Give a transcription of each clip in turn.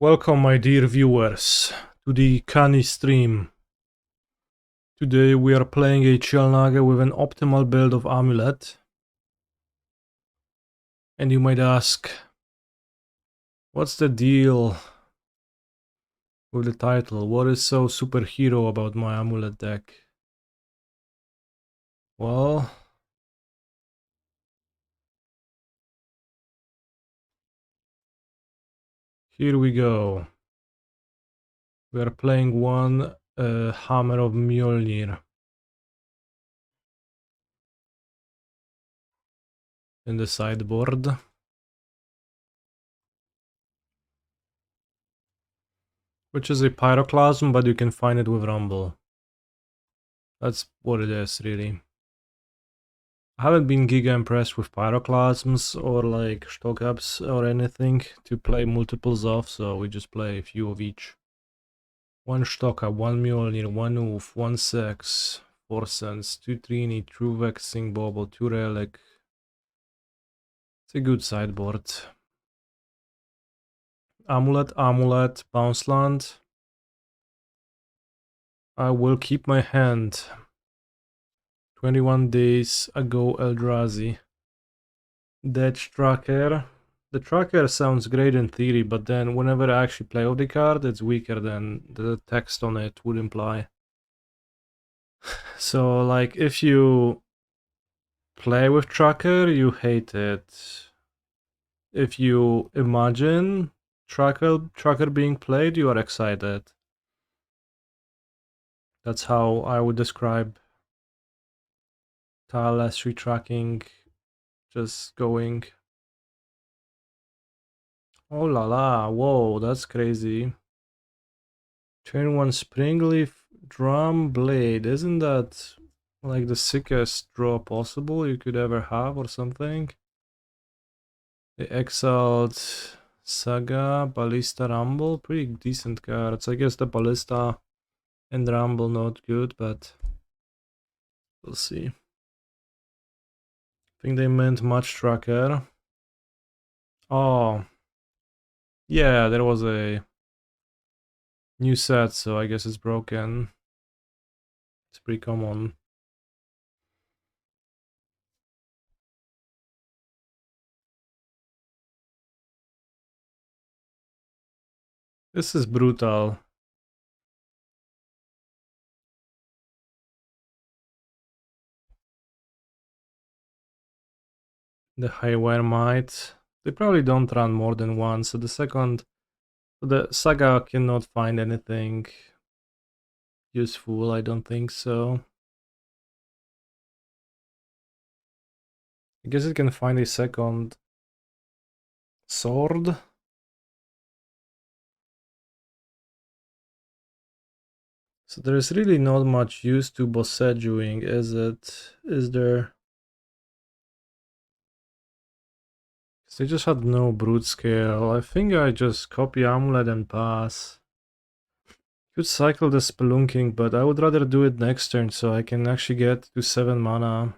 Welcome, my dear viewers, to the Kani stream. Today we are playing a Chelnaga with an optimal build of Amulet. And you might ask, what's the deal with the title? What is so superhero about my Amulet deck? Well, here we go. We are playing one Hammer of Mjolnir in the sideboard. Which is a Pyroclasm, but you can find it with Rumble. That's what it is, really. I haven't been giga impressed with Pyroclasms or like Stockups or anything to play multiples of, so we just play a few of each. One Stockup, one Mjolnir, one Oof, one Sex, 4 cents, 2 Trini, 2 Vexing Bauble, 2 Relic. It's a good sideboard. Amulet, Bounce Land. I will keep my hand. 21 days ago Eldrazi. Dead Tracker. The tracker sounds great in theory, but then whenever I actually play with the card, it's weaker than the text on it would imply. So, like, if you play with tracker, you hate it. If you imagine tracker being played, you are excited. That's how I would describe Tireless tracking just going. Oh la la, whoa, that's crazy. Turn 1 Springleaf Drum Blade. Isn't that like the sickest draw possible you could ever have or something? The Exiled Saga, Ballista Rumble, pretty decent cards. I guess the Ballista and Rumble not good, but we'll see. I think they meant Match Tracker. Oh, yeah, there was a new set, so I guess it's broken. It's pretty common. This is brutal. The Hanweir might. They probably don't run more than one, so the Saga cannot find anything useful, I don't think so. I guess it can find a second sword. So there's really not much use to Boseijuing, is it? Is there? Because they just had no brute scale. I think I just copy Amulet and pass. Could cycle the Spelunking, but I would rather do it next turn so I can actually get to 7 mana.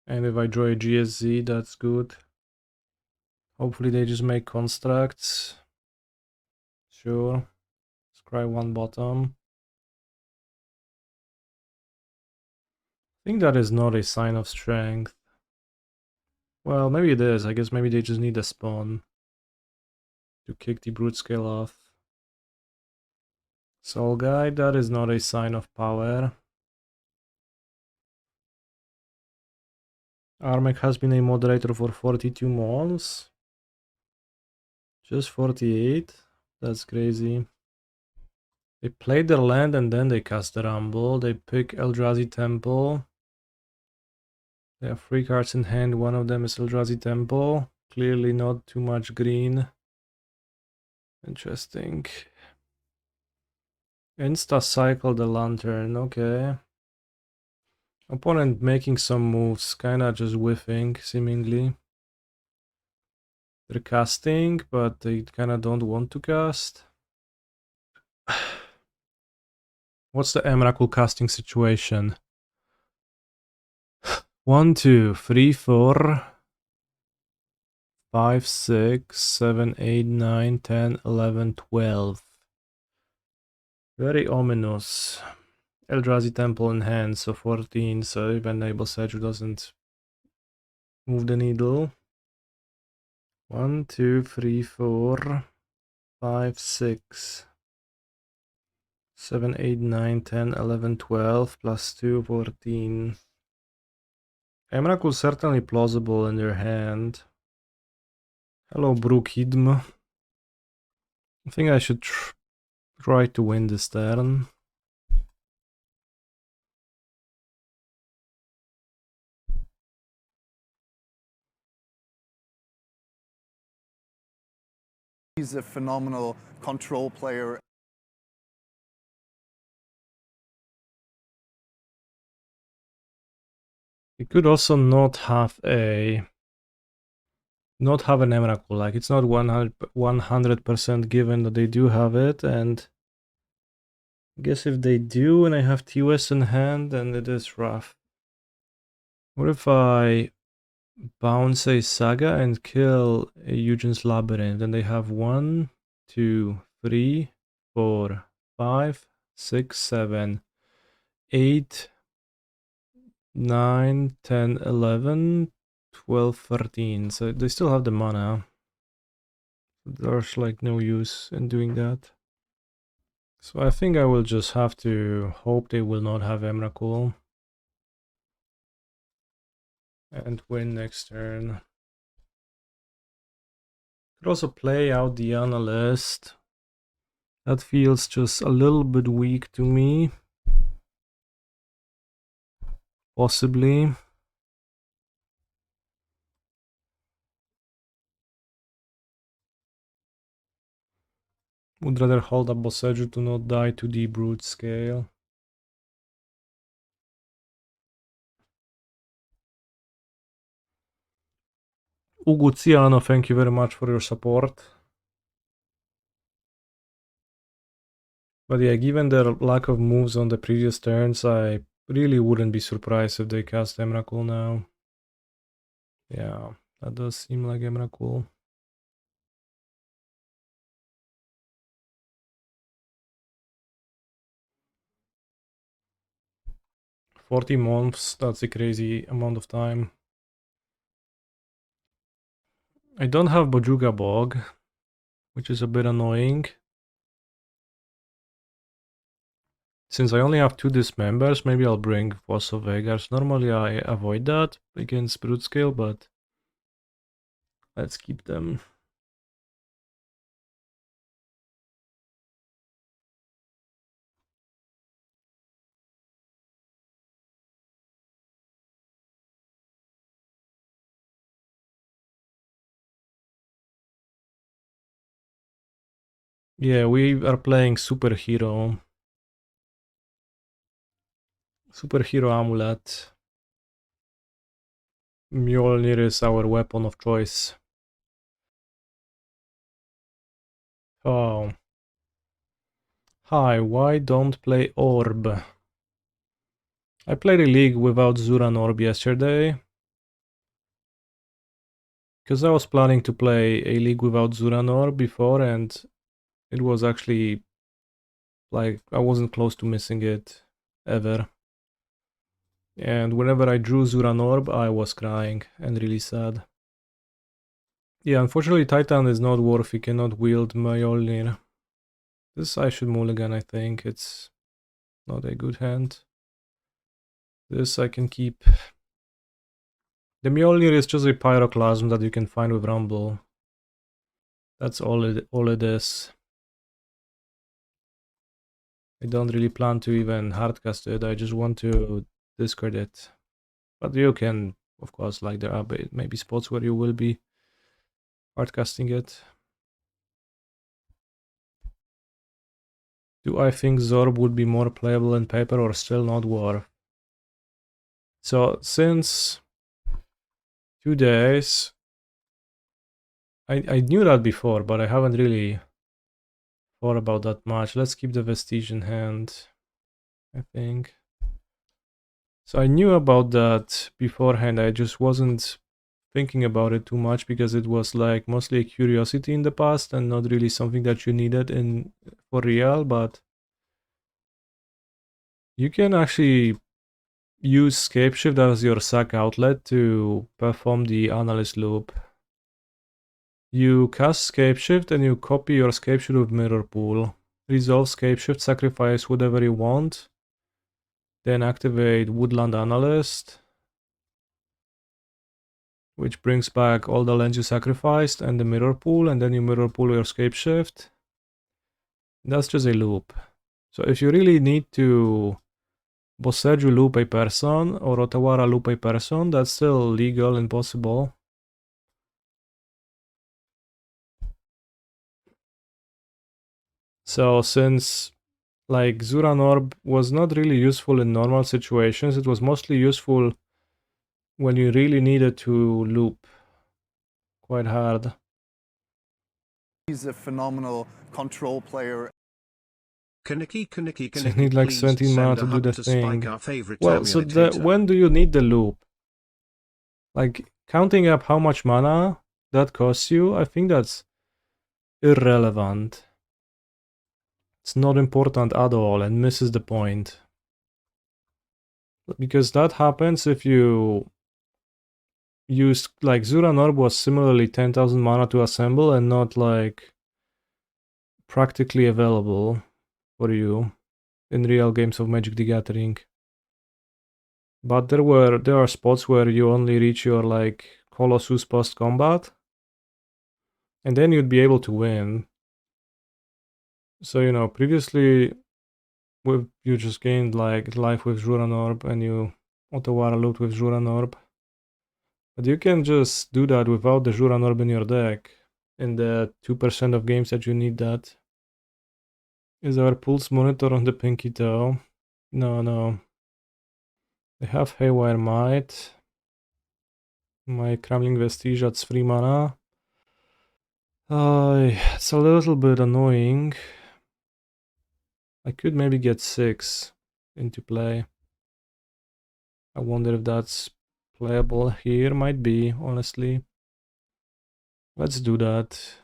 And if I draw a GSZ, that's good. Hopefully they just make constructs. Sure. Scry 1 bottom. I think that is not a sign of strength. Well, maybe it is. I guess maybe they just need a spawn to kick the brute scale off. Soul Guide, that is not a sign of power. Armek has been a moderator for 42 months. Just 48? That's crazy. They played their land and then they cast the Rumble. They pick Eldrazi Temple. They have 3 cards in hand. One of them is Eldrazi Temple. Clearly not too much green. Interesting. Insta cycle the Lantern, okay. Opponent making some moves, kinda just whiffing, seemingly. They're casting, but they kinda don't want to cast. What's the Emrakul casting situation? 1, 2, 3, 4, 5, 6, 7, 8, 9, 10, 11, 12. Very ominous. Eldrazi Temple in hand, so 14, so even Boseiju doesn't move the needle. 1, 2, 3, 4, 5, 6, 7, 8, 9, 10, 11, 12, plus 2, 14. Emrakul certainly plausible in their hand. Hello, Brookidm. I think I should try to win this turn. He's a phenomenal control player. He could also not have an Emrakul. Like, it's not 100% given that they do have it, and I guess if they do and I have TOS in hand, then it is rough. What if I bounce a Saga and kill a Eugen's Labyrinth? Then they have 1, 2, 3, 4, 5, 6, 7, 8, 9, 10, 11, 12, 13. So they still have the mana. There's like no use in doing that. So I think I will just have to hope they will not have Emrakul. And win next turn. Could also play out the Analyst. That feels just a little bit weak to me. Possibly. Would rather hold up Boseiju to not die to the brute scale. Uguziano, thank you very much for your support. But yeah, given their lack of moves on the previous turns, I really wouldn't be surprised if they cast Emrakul now. Yeah, that does seem like Emrakul. 40 months, that's a crazy amount of time. I don't have Bojuka Bog, which is a bit annoying. Since I only have 2 dismembers, maybe I'll bring Force of Vigor. Normally I avoid that against brute scale, but let's keep them. Yeah, we are playing Superhero. Superhero Amulet. Mjolnir is our weapon of choice. Oh. Hi, why don't play Orb? I played a league without Zuran Orb yesterday. Because I was planning to play a league without Zuran Orb before, and it was actually like I wasn't close to missing it ever. And whenever I drew Zuran Orb, I was crying and really sad. Yeah, unfortunately Titan is not worth, he cannot wield Mjolnir. This I should mulligan, I think. It's not a good hand. This I can keep. The Mjolnir is just a pyroclasm that you can find with Rumble. That's all it is. I don't really plan to even hardcast it, I just want to discard it. But you can, of course, like there are maybe spots where you will be hardcasting it. Do I think Zorb would be more playable in paper or still not worth? So since 2 days, I knew that before, but I haven't really thought about that much. Let's keep the Vestige in hand, I think. So I knew about that beforehand, I just wasn't thinking about it too much because it was like mostly a curiosity in the past and not really something that you needed in for real, but you can actually use Scapeshift as your sack outlet to perform the analyst loop. You cast Scapeshift and you copy your Scapeshift with Mirror Pool. Resolve Scapeshift, sacrifice whatever you want. Then activate Woodland Analyst, which brings back all the lands you sacrificed and the Mirror Pool, and then you Mirror Pool your Scapeshift. That's just a loop. So if you really need to Boseiju loop a person or Otawara loop a person, that's still legal and possible. So since like Zuran Orb was not really useful in normal situations, it was mostly useful when you really needed to loop quite hard. He's a phenomenal control player. So you need like 17 mana to do the thing. Well, so when do you need the loop? Like, counting up how much mana that costs you, I think that's irrelevant. It's not important at all and misses the point. Because that happens if you use, like, Zuran Orb was similarly 10,000 mana to assemble and not, like, practically available for you in real games of Magic the Gathering. But there are spots where you only reach your, like, Colossus post-combat, and then you'd be able to win. So, you know, previously you just gained like life with Zuran Orb and you Otawara loot with Zuran Orb. But you can just do that without the Zuran Orb in your deck in the 2% of games that you need that. Is our pulse monitor on the pinky toe? No. I have Haywire Might. My Crumbling Vestige at 3 mana. It's a little bit annoying. I could maybe get 6 into play. I wonder if that's playable here. Might be, honestly. Let's do that.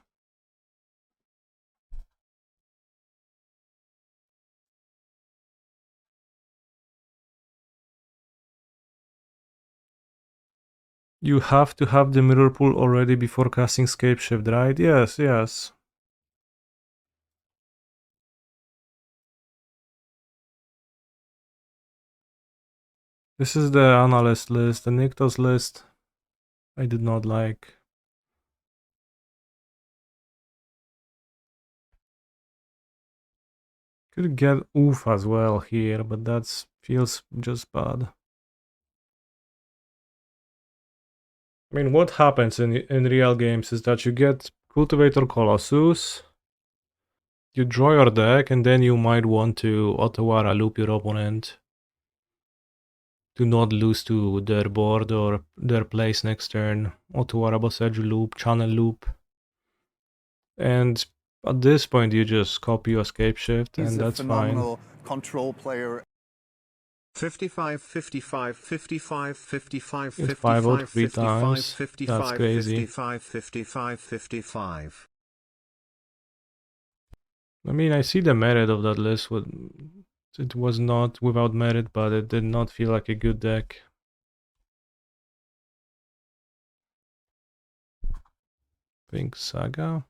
You have to have the mirror pool already before casting Scapeshift, right? Yes. This is the analyst list, the Nykthos list. I did not like. Could get oof as well here, but that feels just bad. I mean, what happens in real games is that you get Cultivator Colossus, you draw your deck, and then you might want to Otawara loop your opponent to not lose to their board or their place next turn. Otawara Boseiju loop, channel loop. And at this point you just copy your Scapeshift and that's fine. He's a phenomenal control player. 55, 55, 55, 55, 55, it 5-0 3 times. 55, that's crazy. 55, 55, 55. I mean, I see the merit of that list. It was not without merit, but it did not feel like a good deck. Pink Saga.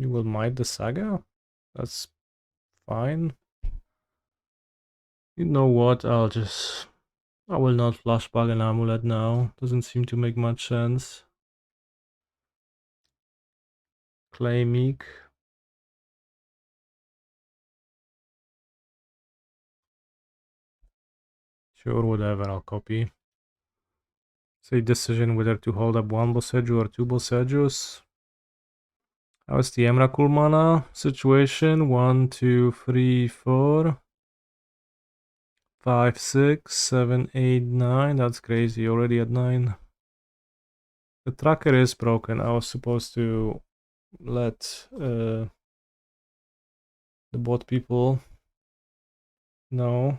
You will might the Saga? That's fine. You know what? I will not flashback an Amulet now. Doesn't seem to make much sense. Clay Meek. Sure, whatever, I'll copy. Say decision whether to hold up one Boseiju or 2 Boseijus. How's the Emrakul mana situation? 1, 2, 3, 4, 5, 6, 7, 8, 9. That's crazy, already at 9. The tracker is broken. I was supposed to let the bot people know.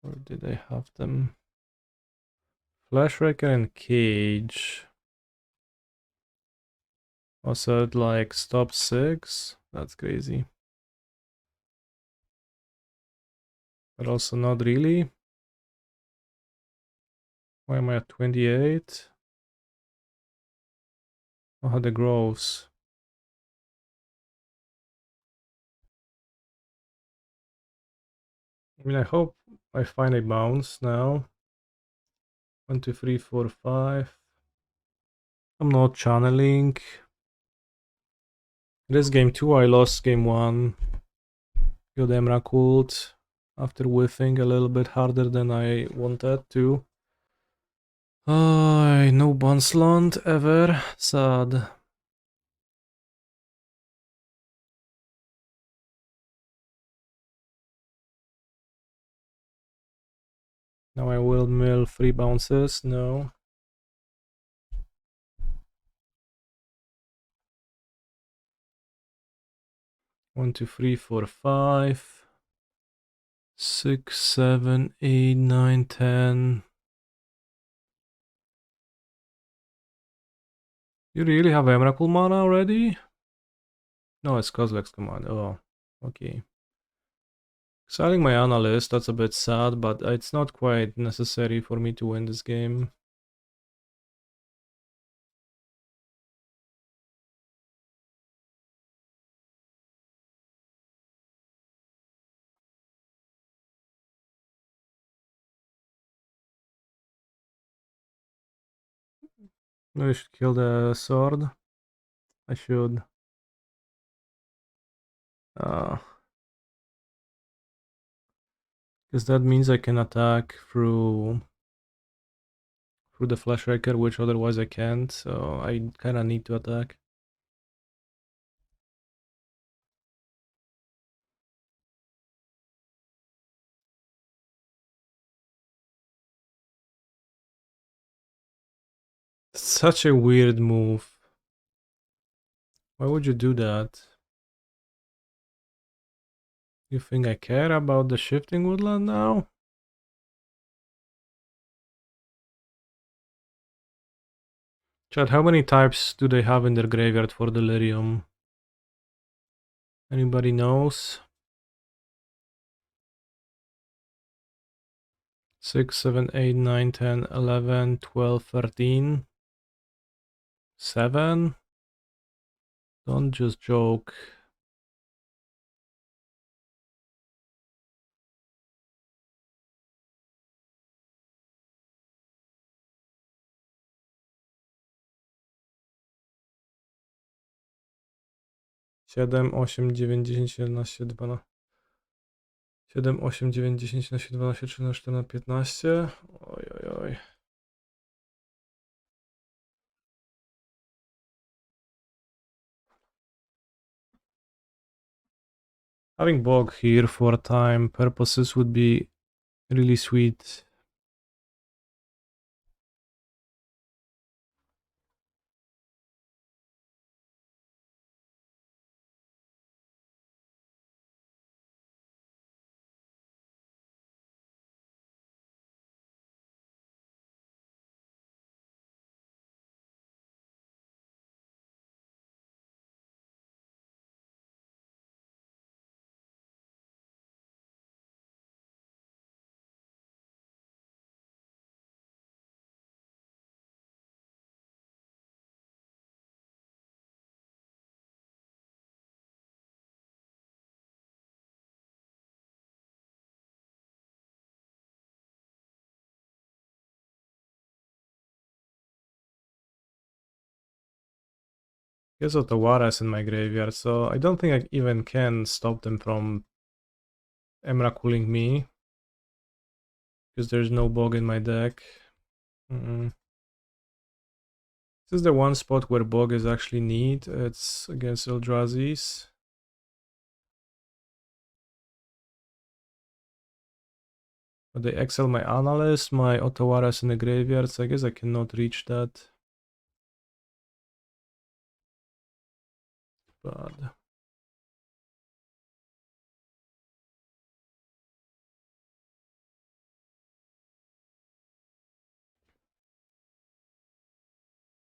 Or did I have them? Flash Wrecker and Cage. Also, it like stop 6. That's crazy. But also not really. Why am I at 28? Oh, the groves. I mean, I hope I find a bounce now. 1, 2, 3, 4, 5. I'm not channeling. This game 2, I lost game 1. Got Emrakult after whiffing a little bit harder than I wanted to. No Bonsland ever. Sad. Now I will mill 3 bounces. No. One, two, three, four, 5, 6, 7, 8, 9, 10. You really have Emrakul mana already? No, it's Kozilek's command. Oh, okay. Selling my analyst, that's a bit sad, but it's not quite necessary for me to win this game. Maybe I should kill the sword. I should. Because that means I can attack through the Flash Wrecker, which otherwise I can't, so I kinda need to attack. Such a weird move. Why would you do that? You think I care about the shifting woodland now? Chad, how many types do they have in their graveyard for Delirium? Anybody knows? 6, 7, 8, 9, 10, 11, 12, 13. 7? Don't just joke. Siedem, 8, 9, 10, 11, 12. 7, 8, 9, 10, 11, 12, 13, 14, 15. Oj, oj, oj. Having Bog here for time purposes would be really sweet. Guess Otawara is in my graveyard, so I don't think I even can stop them from Emrakuling me. Because there's no Bog in my deck. This is the one spot where Bog is actually neat. It's against Eldrazi's. But they excel my analyst, my Otawara's in the graveyard, so I guess I cannot reach that. bad.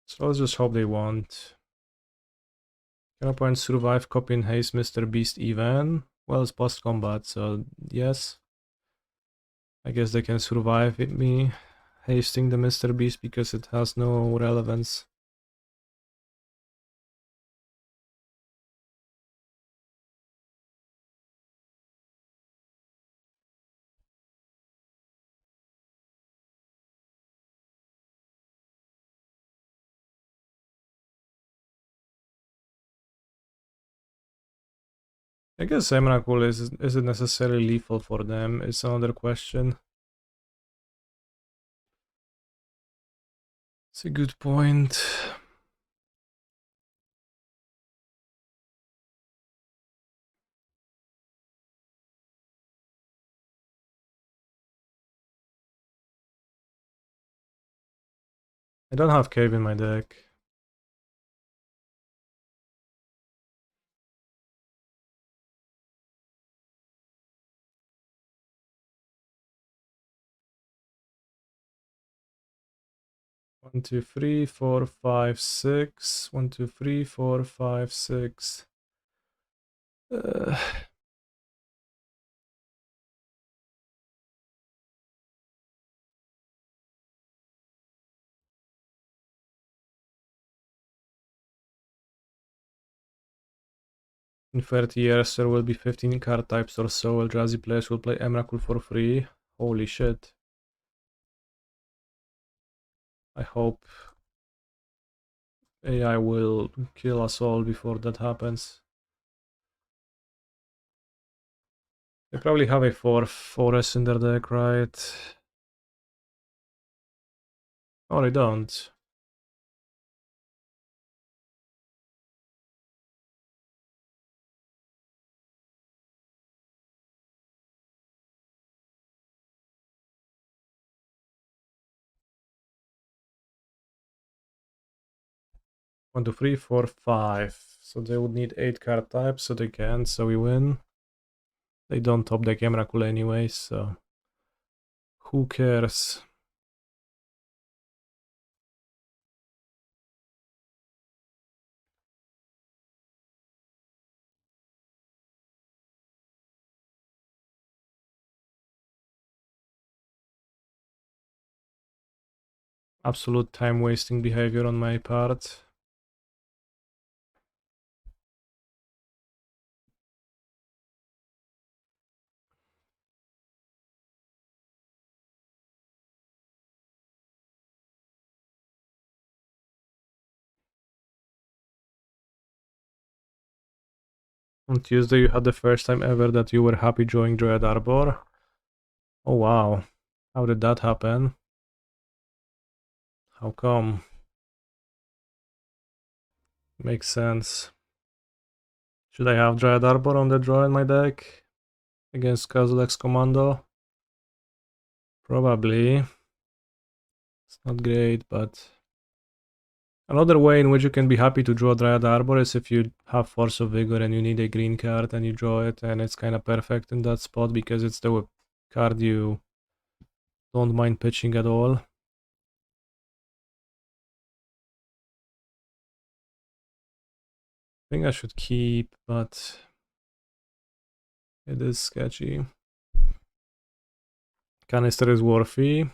So let's just hope they won't. Can opponent survive copy and haste Mr. Beast even? Well, it's post combat, so yes. I guess they can survive with me hasting the Mr. Beast because it has no relevance. I guess Emrakul isn't necessarily lethal for them, it's another question. It's a good point. I don't have cave in my deck. One, two, three, four, five, six. 1, 2, 3, 4, 5, 6. In 30 years there will be 15 card types or so. Eldrazi players will play Emrakul for free. Holy shit. I hope AI will kill us all before that happens. They probably have a 4 forest in their deck, right? Oh, they don't. One, two, three, four, 5. So they would need 8 card types, so they can, so we win. They don't top deck Emrakul anyway, so who cares? Absolute time wasting behavior on my part. On Tuesday you had the first time ever that you were happy drawing Dryad Arbor. Oh wow, how did that happen? How come? Makes sense. Should I have Dryad Arbor on the draw in my deck? Against Kazulek's Commando? Probably. It's not great, but... Another way in which you can be happy to draw Dryad Arbor is if you have Force of Vigor and you need a green card and you draw it, and it's kind of perfect in that spot because it's the card you don't mind pitching at all. I think I should keep, but it is sketchy. Canister is worthy.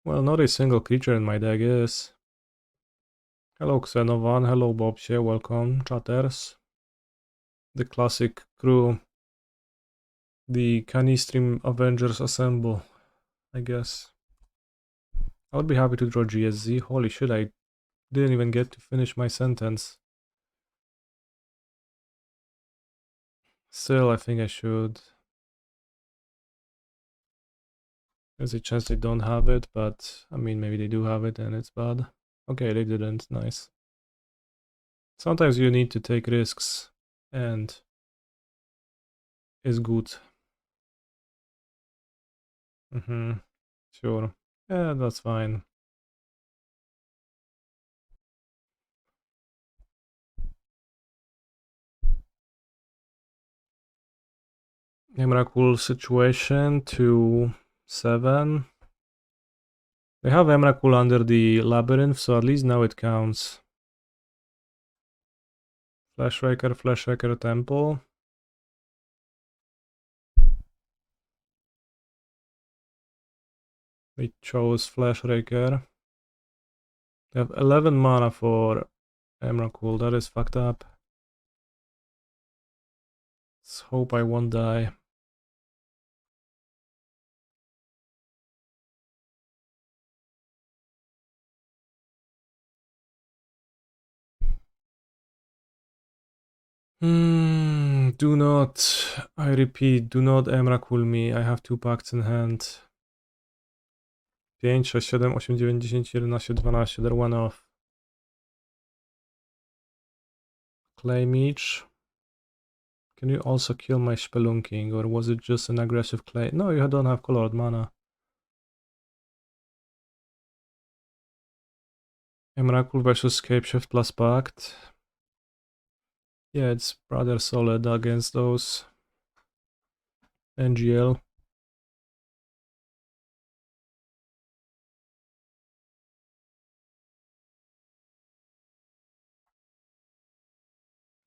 Well, not a single creature in my deck is. Hello Xenovan, hello Bobshe, welcome chatters. The classic crew. The Canistream Avengers assemble, I guess. I would be happy to draw GSZ. Holy shit, I didn't even get to finish my sentence. Still, I think I should. There's a chance they don't have it, but I mean, maybe they do have it and it's bad. Okay, they didn't. Nice. Sometimes you need to take risks, and it's good. Sure. Yeah, that's fine. Emrakul situation to 7. We have Emrakul under the labyrinth, so at least now it counts. Flashraker, Temple. We chose Flashraker. We have 11 mana for Emrakul, that is fucked up. Let's hope I won't die. Do not, I repeat, do not Emrakul me, I have 2 pacts in hand. 5, 6, 7, 8, 9, 10, 11, 12, they're one off. Claim each. Can you also kill my Spelunking, or was it just an aggressive claim? No, you don't have colored mana. Emrakul versus Scapeshift plus Pact. Yeah, it's rather solid against those. NGL.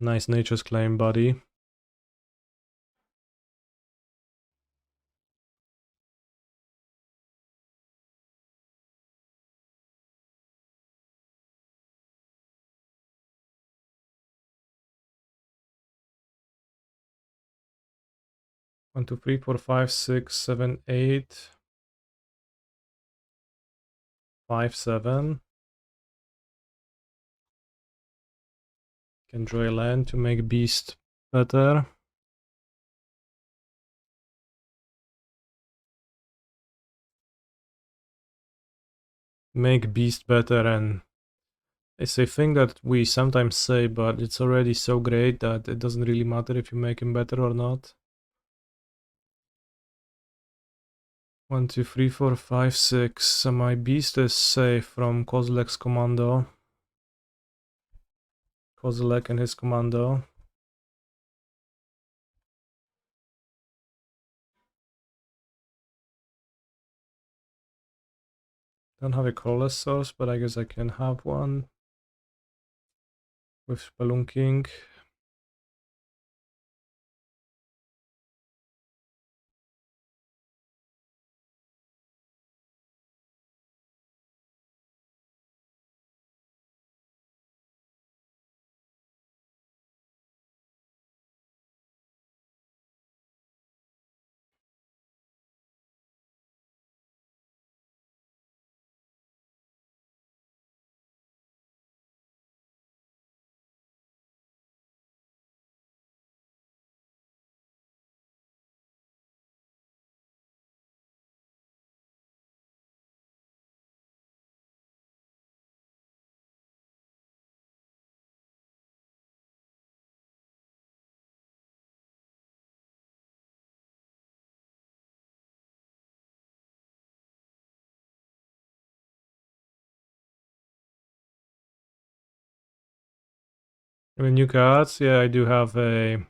Nice Nature's Claim, buddy. One, two, three, four, 5, 6, 7, 8. 5, 7. Can draw a land to make Beast better. Make Beast better, and it's a thing that we sometimes say, but it's already so great that it doesn't really matter if you make him better or not. 1, 2, 3, 4, 5, 6. So my Beast is safe from Kozilek's commando. Kozilek and his commando. Don't have a colorless source, but I guess I can have one with Spelunking. Any new cards? Yeah, I do have a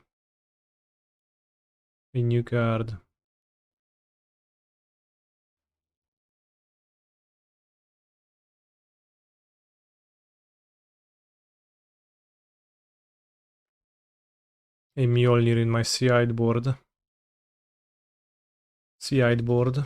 new card. A Mjolnir in my Sea-Eyed board. Sea-Eyed board.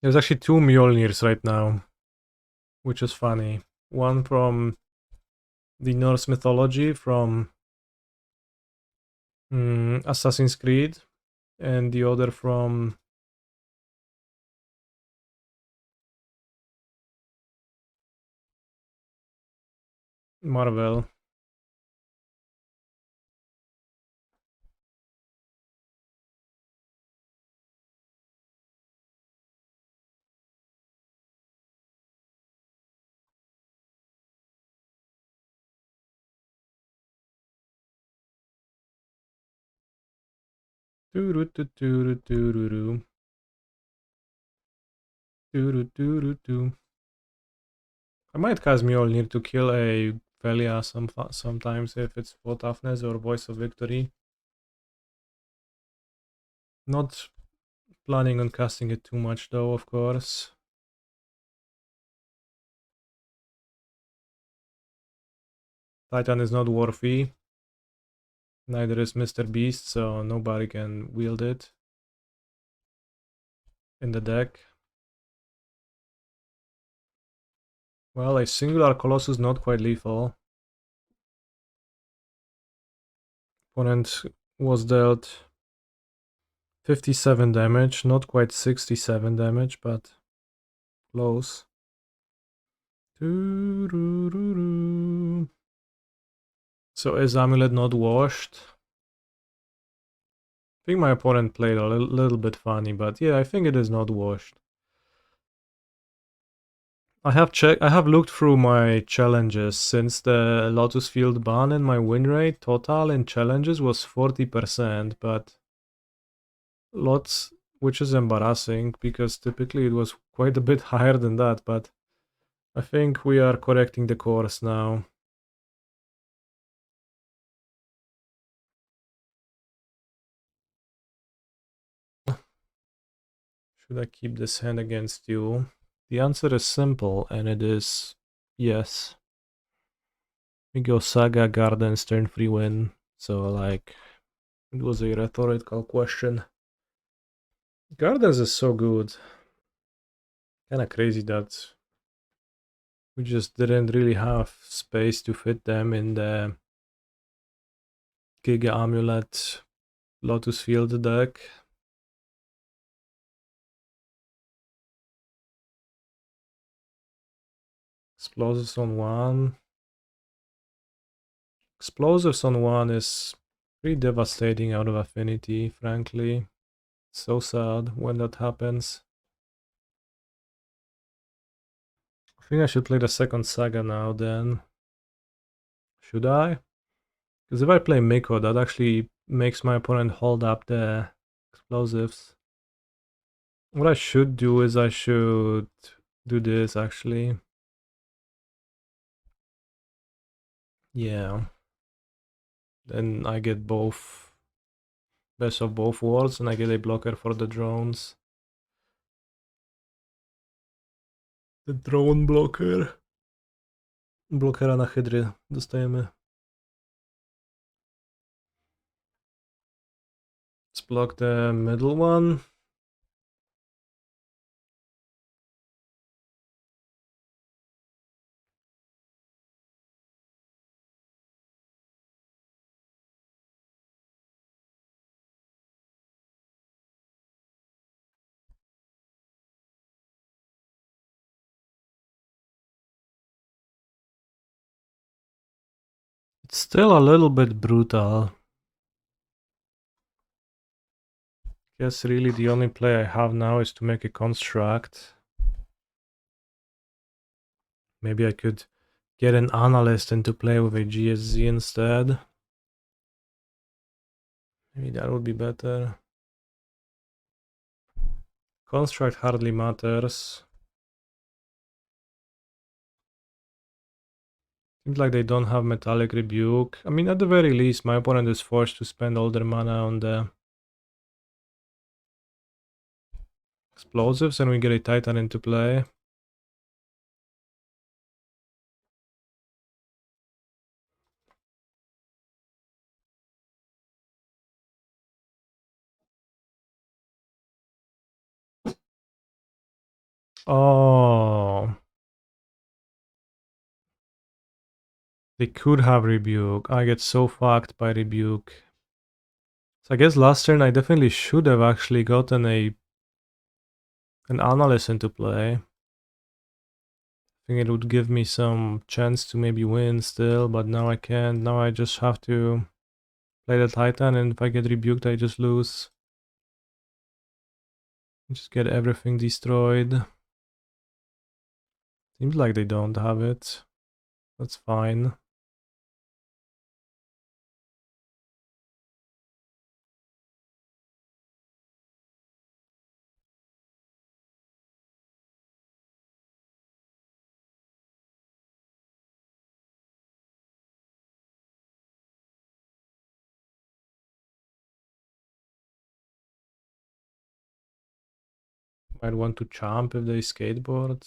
There's actually 2 Mjolnirs right now, which is funny. One from the Norse mythology, from Assassin's Creed, and the other from Marvel. Doo-doo-doo-doo-doo-doo-doo. Doo-doo-doo-doo-doo. I might cast Mjolnir to kill a Velia sometimes if it's for toughness or voice of victory. Not planning on casting it too much though, of course. Titan is not worthy. Neither is Mr. Beast, so nobody can wield it in the deck. Well, a singular Colossus not quite lethal. Opponent was dealt 57 damage, not quite 67 damage, but close. So is Amulet not washed? I think my opponent played a little bit funny, but yeah, I think it is not washed. I have looked through my challenges since the Lotus Field ban, and my win rate total in challenges was 40%, but lots, which is embarrassing because typically it was quite a bit higher than that, but I think we are correcting the course now. Should I keep this hand against you? The answer is simple, and it is yes. We go Saga, Gardens, turn 3 win. So, like, it was a rhetorical question. Gardens is so good. Kinda crazy that we just didn't really have space to fit them in the Giga Amulet Lotus Field deck. Explosives on 1. Explosives on 1 is pretty devastating out of affinity, frankly. So sad when that happens. I think I should play the second Saga now then. Should I? Because if I play Miko, that actually makes my opponent hold up the explosives. What I should do is I should do this actually. Yeah. Then I get both best of both worlds and I get a blocker for the drones. The drone blocker. Blokera na hydry dostajemy. Let's block the middle one. It's still a little bit brutal. Guess really the only play I have now is to make a construct. Maybe I could get an analyst into play with a GSZ instead. Maybe that would be better. Construct hardly matters. Seems like they don't have Metallic Rebuke. I mean, at the very least, my opponent is forced to spend all their mana on the explosives and we get a Titan into play. Oh. They could have Rebuke. I get so fucked by Rebuke. So I guess last turn I definitely should have actually gotten an Analyst into play. I think it would give me some chance to maybe win still, but now I can't. Now I just have to play the Titan, and if I get rebuked I just lose. Just get everything destroyed. Seems like they don't have it. That's fine. Might want to champ if they skateboard.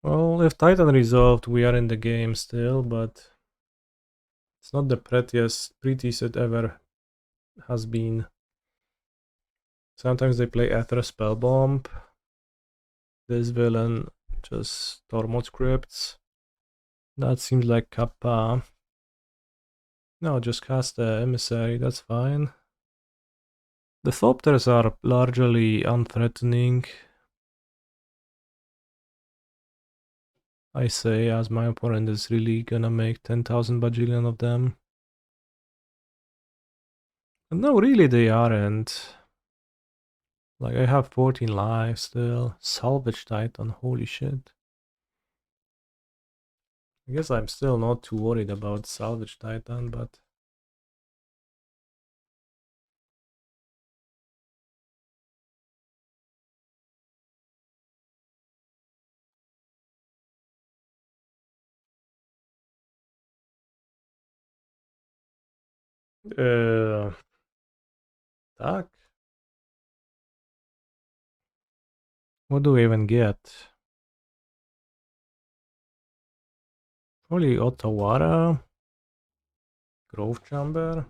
Well, if Titan resolved, we are in the game still, but it's not the prettiest it ever has been. Sometimes they play Aether Spellbomb. This villain just Tormod scripts. That seems like Kappa. No, just cast the Emissary, that's fine. The Thopters are largely unthreatening, I say, as my opponent is really gonna make 10,000 bajillion of them. And no, really they aren't. Like, I have 14 lives still. Salvage Titan, holy shit. I guess I'm still not too worried about Salvage Titan, but... Tak? What do we even get? Probably Otawara? Grove Chamber?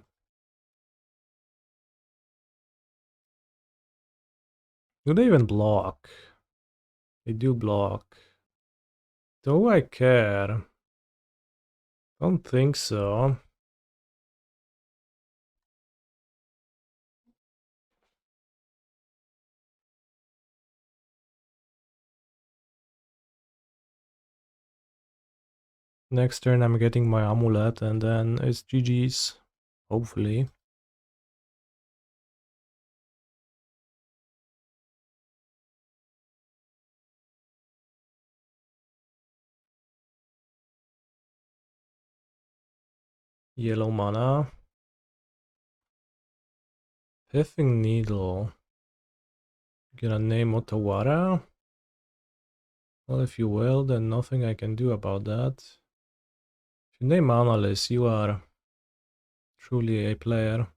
Do they even block? They do block. Do I care? Don't think so. Next turn I'm getting my Amulet and then it's GG's. Hopefully. Yellow mana. Pithing Needle. Gonna name Otawara? Well, if you will, then nothing I can do about that. If you name Analyst, you are truly a player.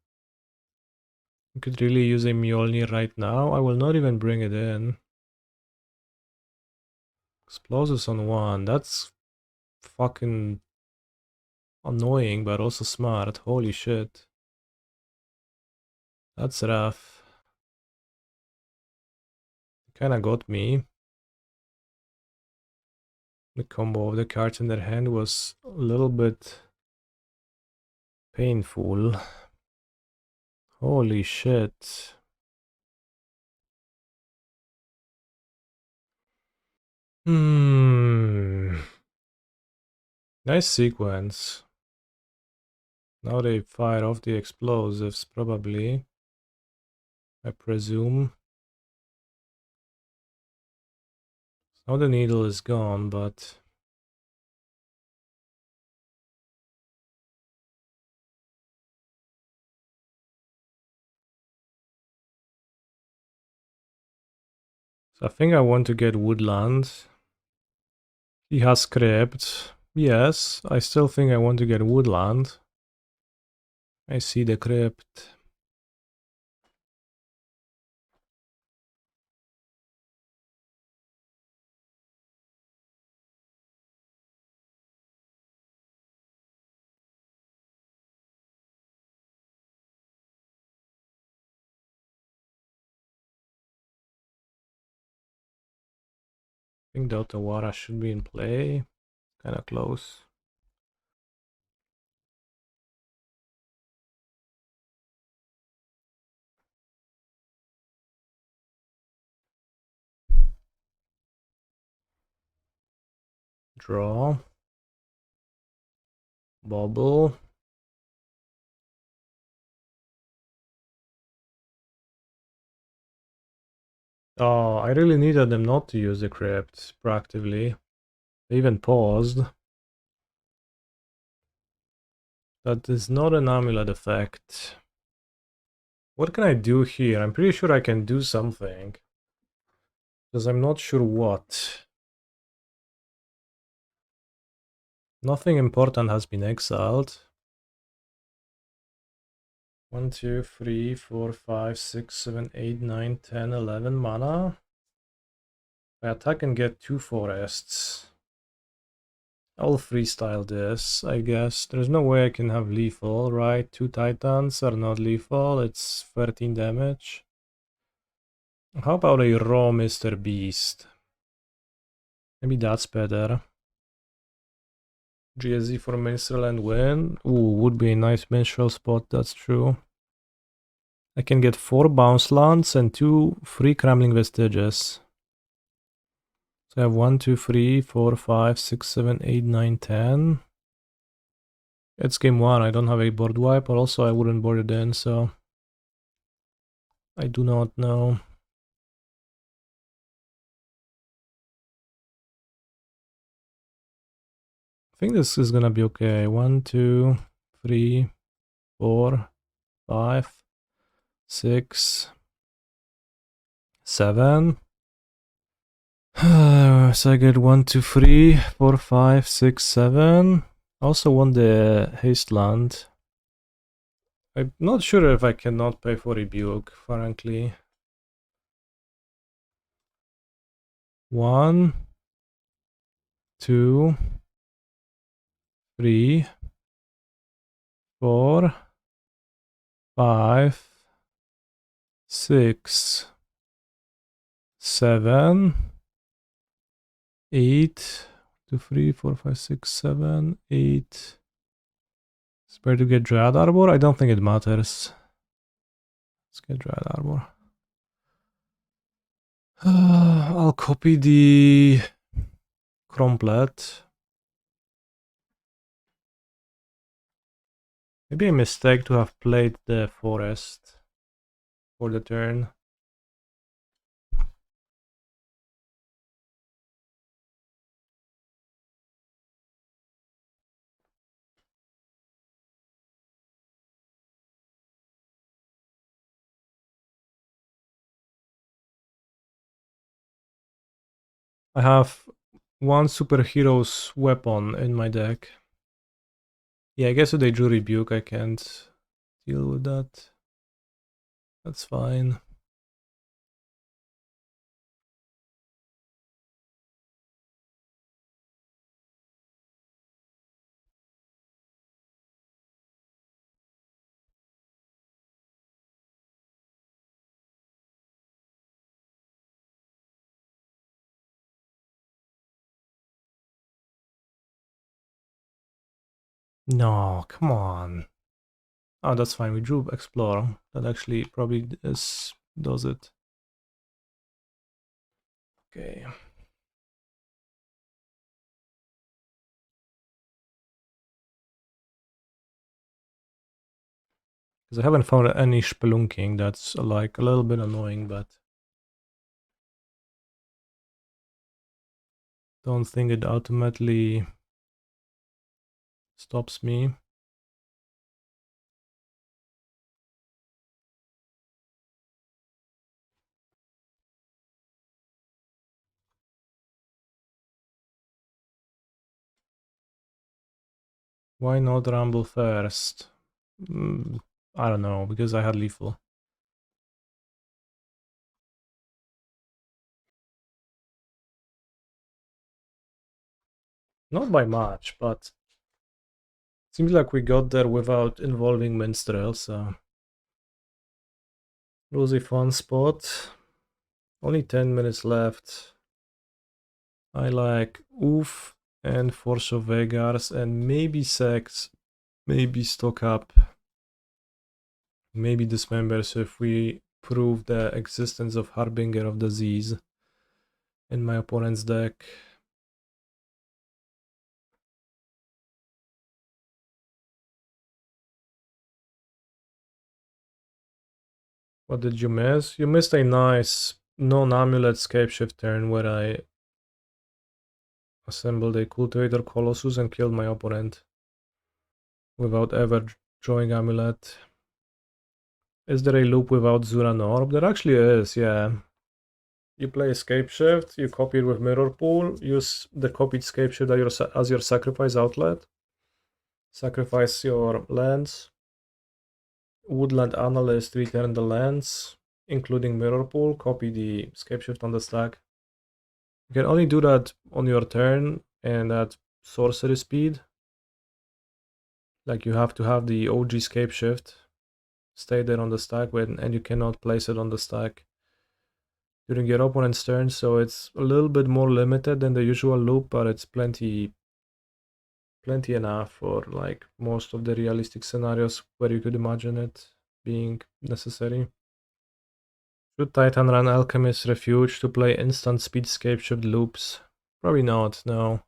You could really use a Mjolnir right now. I will not even bring it in. Explosives on 1. That's fucking annoying, but also smart. Holy shit. That's rough. Kinda got me. The combo of the cards in their hand was a little bit painful. Holy shit. Nice sequence. Now they fire off the explosives, probably. I presume. Now the needle is gone, but... So I think I want to get Woodland. He has Crypt. Yes, I still think I want to get Woodland. I see the Crypt. think the Otawara should be in play. Kind of close. Draw. Bobble. Oh, I really needed them not to use the crypt proactively. They even paused. That is not an amulet effect. What can I do here? I'm pretty sure I can do something. Because I'm not sure what. Nothing important has been exiled. 1, 2, 3, 4, 5, 6, 7, 8, 9, 10, 11 mana. I attack and get 2 forests. I'll freestyle this, I guess. There's no way I can have lethal, right? 2 titans are not lethal, it's 13 damage. How about a raw Mr. Beast? Maybe that's better. GSZ for Minstrel and win. Ooh, would be a nice Minstrel spot, that's true. I can get 4 bounce lands and 2 free Crumbling Vestiges. So I have 1, 2, 3, 4, 5, 6, 7, 8, 9, 10. It's game 1, I don't have a board wipe, but also I wouldn't board it in, so I do not know. I think this is gonna be okay. 1, 2, 3, 4, 5, 6, 7. So I get 1, 2, 3, 4, 5, 6, 7. Also want the haste land. I'm not sure if I cannot pay for Rebuke, frankly. 1, 2, 3, 4, 5, 6, 7, 8, 2, 3, 4, 5, 6, 7, 8. It's better to get Dryad Arbor? I don't think it matters. Let's get Dryad Arbor. I'll copy the Crumplet. Maybe a mistake to have played the forest for the turn. I have 1 superhero's weapon in my deck. Yeah, I guess with a Drew Rebuke I can't deal with that. That's fine. No, come on. Oh, that's fine. We drew Explore. That actually probably does it. Okay. Because I haven't found any Spelunking. That's like a little bit annoying, but don't think it ultimately stops me. Why not Rumble first? I don't know, because I had lethal. Not by much, but seems like we got there without involving Minstrel, so it was a fun spot. Only 10 minutes left. I like Oof and Force of Vigors and maybe Sex, maybe stock up, maybe Dismembers if we prove the existence of Harbinger of Disease in my opponent's deck. What did you miss? You missed a nice non-amulet scapeshift turn where I assembled a Cultivator Colossus and killed my opponent without ever drawing amulet. Is there a loop without Zuran Orb? There actually is, yeah. You play Scapeshift, you copy it with Mirror Pool, use the copied Scapeshift as your sacrifice outlet. Sacrifice your lands. Woodland Analyst, return the lands, including Mirror Pool, copy the Scapeshift on the stack. You can only do that on your turn and at sorcery speed. Like you have to have the OG Scapeshift stay there on the stack and you cannot place it on the stack during your opponent's turn, so it's a little bit more limited than the usual loop, but it's plenty enough for like most of the realistic scenarios where you could imagine it being necessary. Should Titan run Alchemist Refuge to play instant speed scapeshift loops? Probably not, no.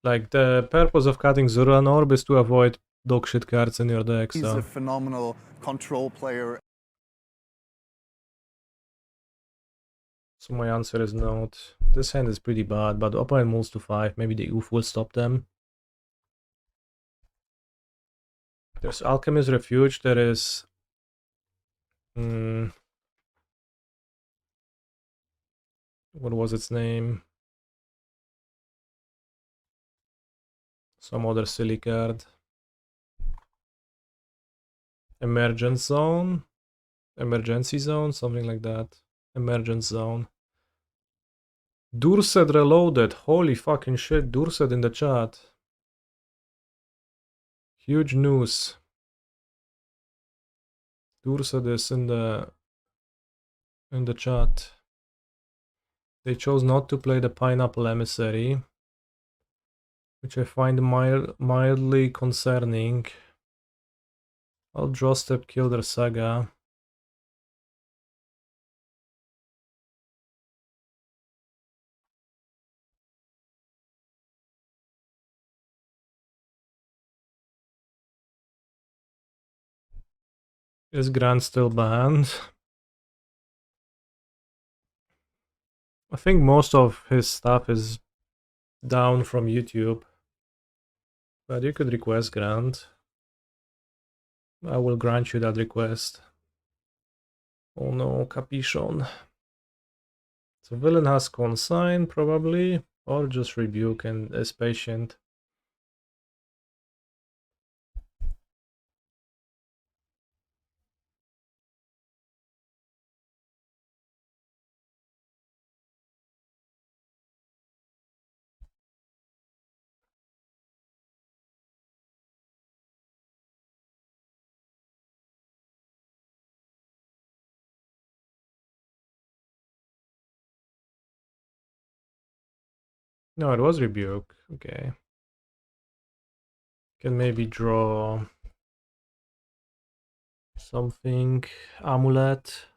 Like, the purpose of cutting Zuran Orb is to avoid dogshit cards in your deck, He's so... a phenomenal control player. So my answer is not. This hand is pretty bad, but the opponent moves to 5, maybe the Oof will stop them. There's Alchemist Refuge, there is... what was its name? Some other silly card. Emergence Zone? Emergency Zone? Something like that. Emergence Zone. Durset Reloaded. Holy fucking shit. Durset in the chat. Huge news. Durset is in the chat. They chose not to play the Pineapple Emissary, which I find mildly concerning. I'll draw step, kill their Saga. Is Grant still banned? I think most of his stuff is down from YouTube. But you could request Grant. I will grant you that request. Oh no, Capichon. So villain has Consign probably, or just Rebuke and is patient. No, it was Rebuke. Okay. Can maybe draw something. Amulet.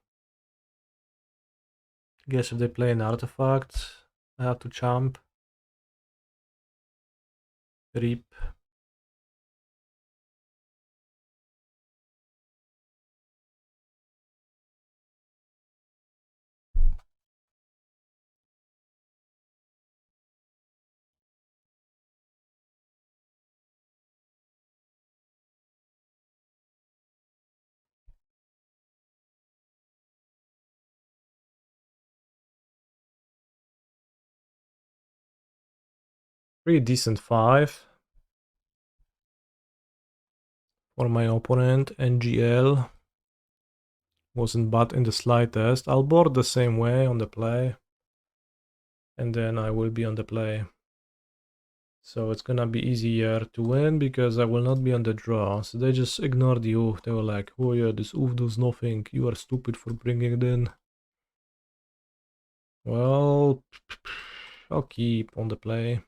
Guess if they play an artifact, I have to champ. Reap. Pretty decent 5 for my opponent. NGL wasn't bad in the slightest. I'll board the same way on the play, and then I will be on the play. So it's gonna be easier to win because I will not be on the draw. So they just ignored you. They were like, oh yeah, this oof does nothing. You are stupid for bringing it in. Well, I'll keep on the play.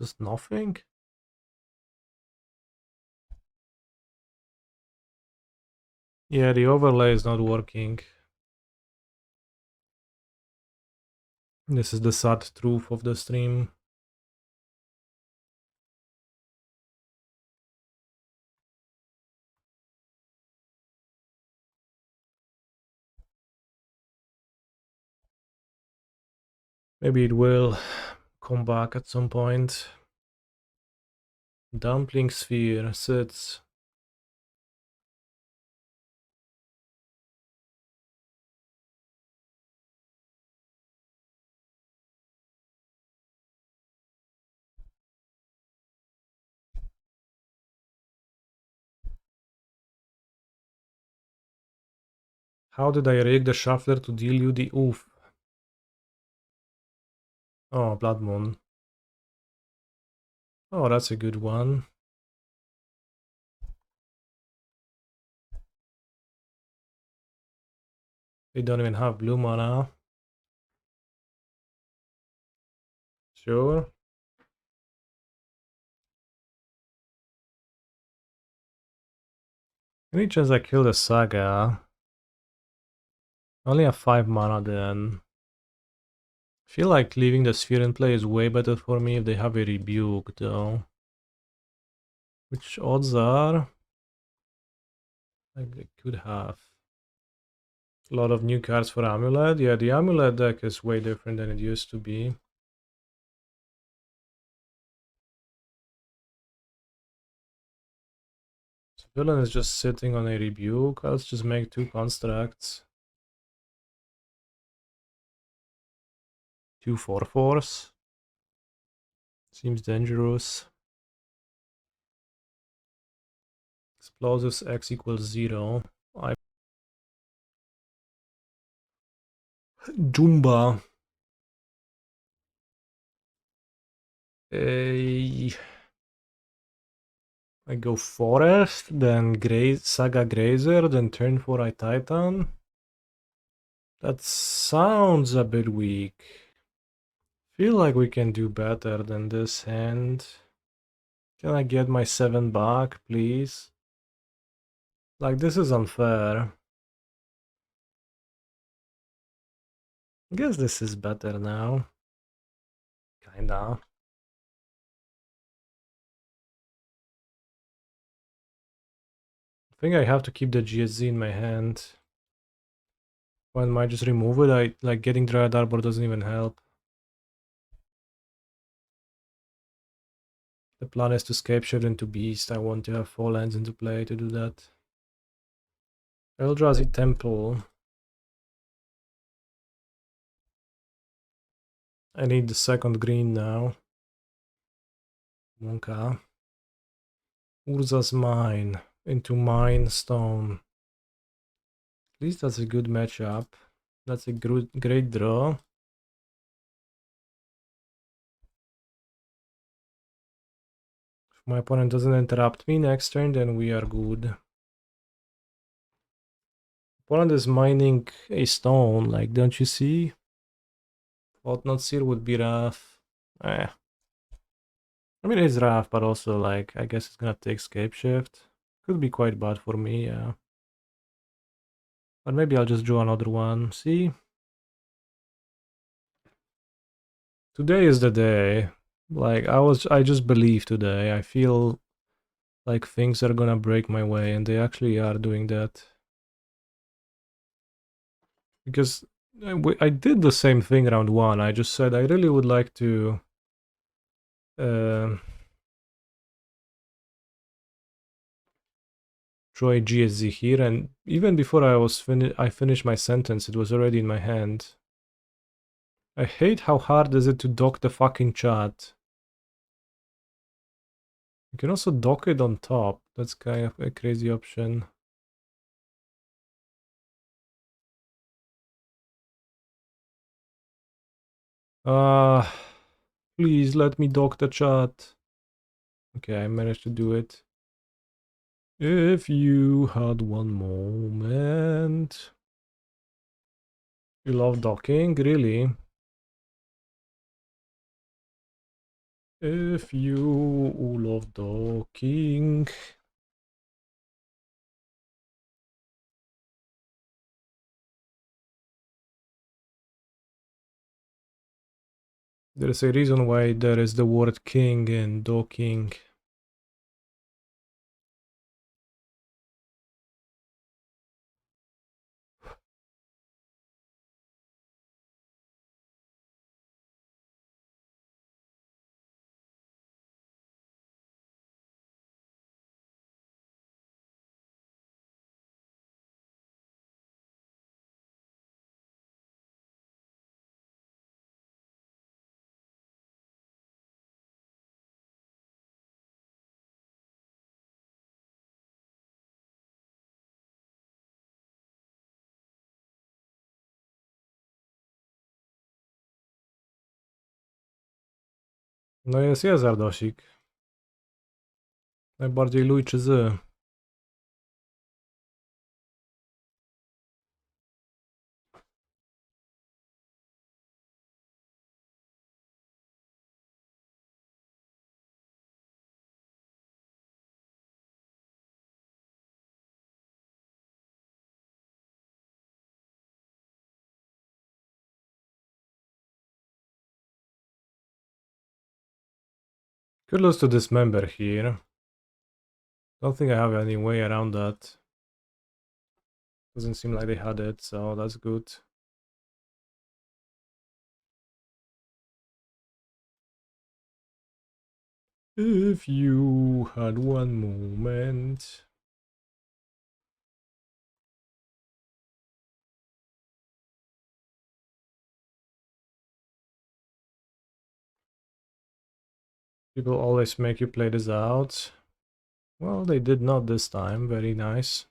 Just nothing? Yeah, the overlay is not working. This is the sad truth of the stream. Maybe it will come back at some point. Dumpling sphere sits. How did I rig the shuffler to deal you the oof? Oh, Blood Moon. Oh, that's a good one. They don't even have blue mana. Sure. Any chance I kill the Saga? Only have 5 mana then. I feel like leaving the sphere in play is way better for me if they have a rebuke though. Which odds are? Like they could have. A lot of new cards for Amulet. Yeah, the Amulet deck is way different than it used to be. So villain is just sitting on a rebuke. Let's just make 2 constructs. 2 4/4s. Seems dangerous. Explosives X equals 0. Jumba. I go Forest, then Saga Grazer, then turn 4 I Titan. That sounds a bit weak. Feel like we can do better than this hand. Can I get my 7 back, please? Like, this is unfair. I guess this is better now. Kinda. I think I have to keep the GSZ in my hand. One might just remove it. Like getting Dryad Arbor doesn't even help. The plan is to scapeshift into Beast. I want to have 4 lands into play to do that. Eldrazi Temple. I need the second green now. Wonka. Urza's Mine into Mine Stone. At least that's a good matchup. That's a great draw. If my opponent doesn't interrupt me next turn, then we are good. Opponent is mining a stone, like, don't you see? Thought Not Seer would be rough. I mean, it's rough, but also, like, I guess it's gonna take Scape Shift. Could be quite bad for me, yeah. But maybe I'll just draw another one. See? Today is the day. Like, I just believe today. I feel like things are gonna break my way, and they actually are doing that. Because I did the same thing round 1. I just said I really would like to draw a GSZ here, and even before I finished my sentence, it was already in my hand. I hate how hard is it to dock the fucking chat. You can also dock it on top. That's kind of a crazy option. Please let me dock the chat. Okay, I managed to do it. If you had one moment. You love docking, really? If you love docking. There is a reason why there is the word king in docking. No jest Ardosik. Najbardziej luj czy zy. Could lose to Dismember here. Don't think I have any way around that. Doesn't seem like they had it, so that's good. If you had one moment. People always make you play this out. Well, they did not this time. Very nice.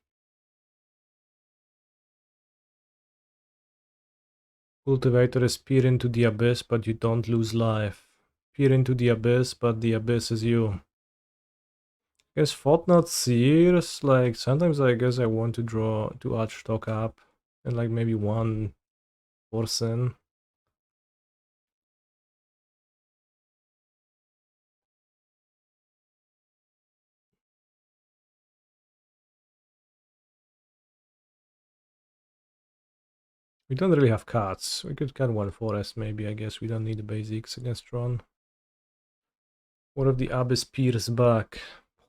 Cultivator is peer into the abyss, but you don't lose life. Peer into the abyss, but the abyss is you. I guess Fortnite Sears, like sometimes I guess I want to draw to add stock up and like maybe one force in. We don't really have cards. We could cut one forest maybe, I guess we don't need the basics against Tron. What if the Abyss peers back?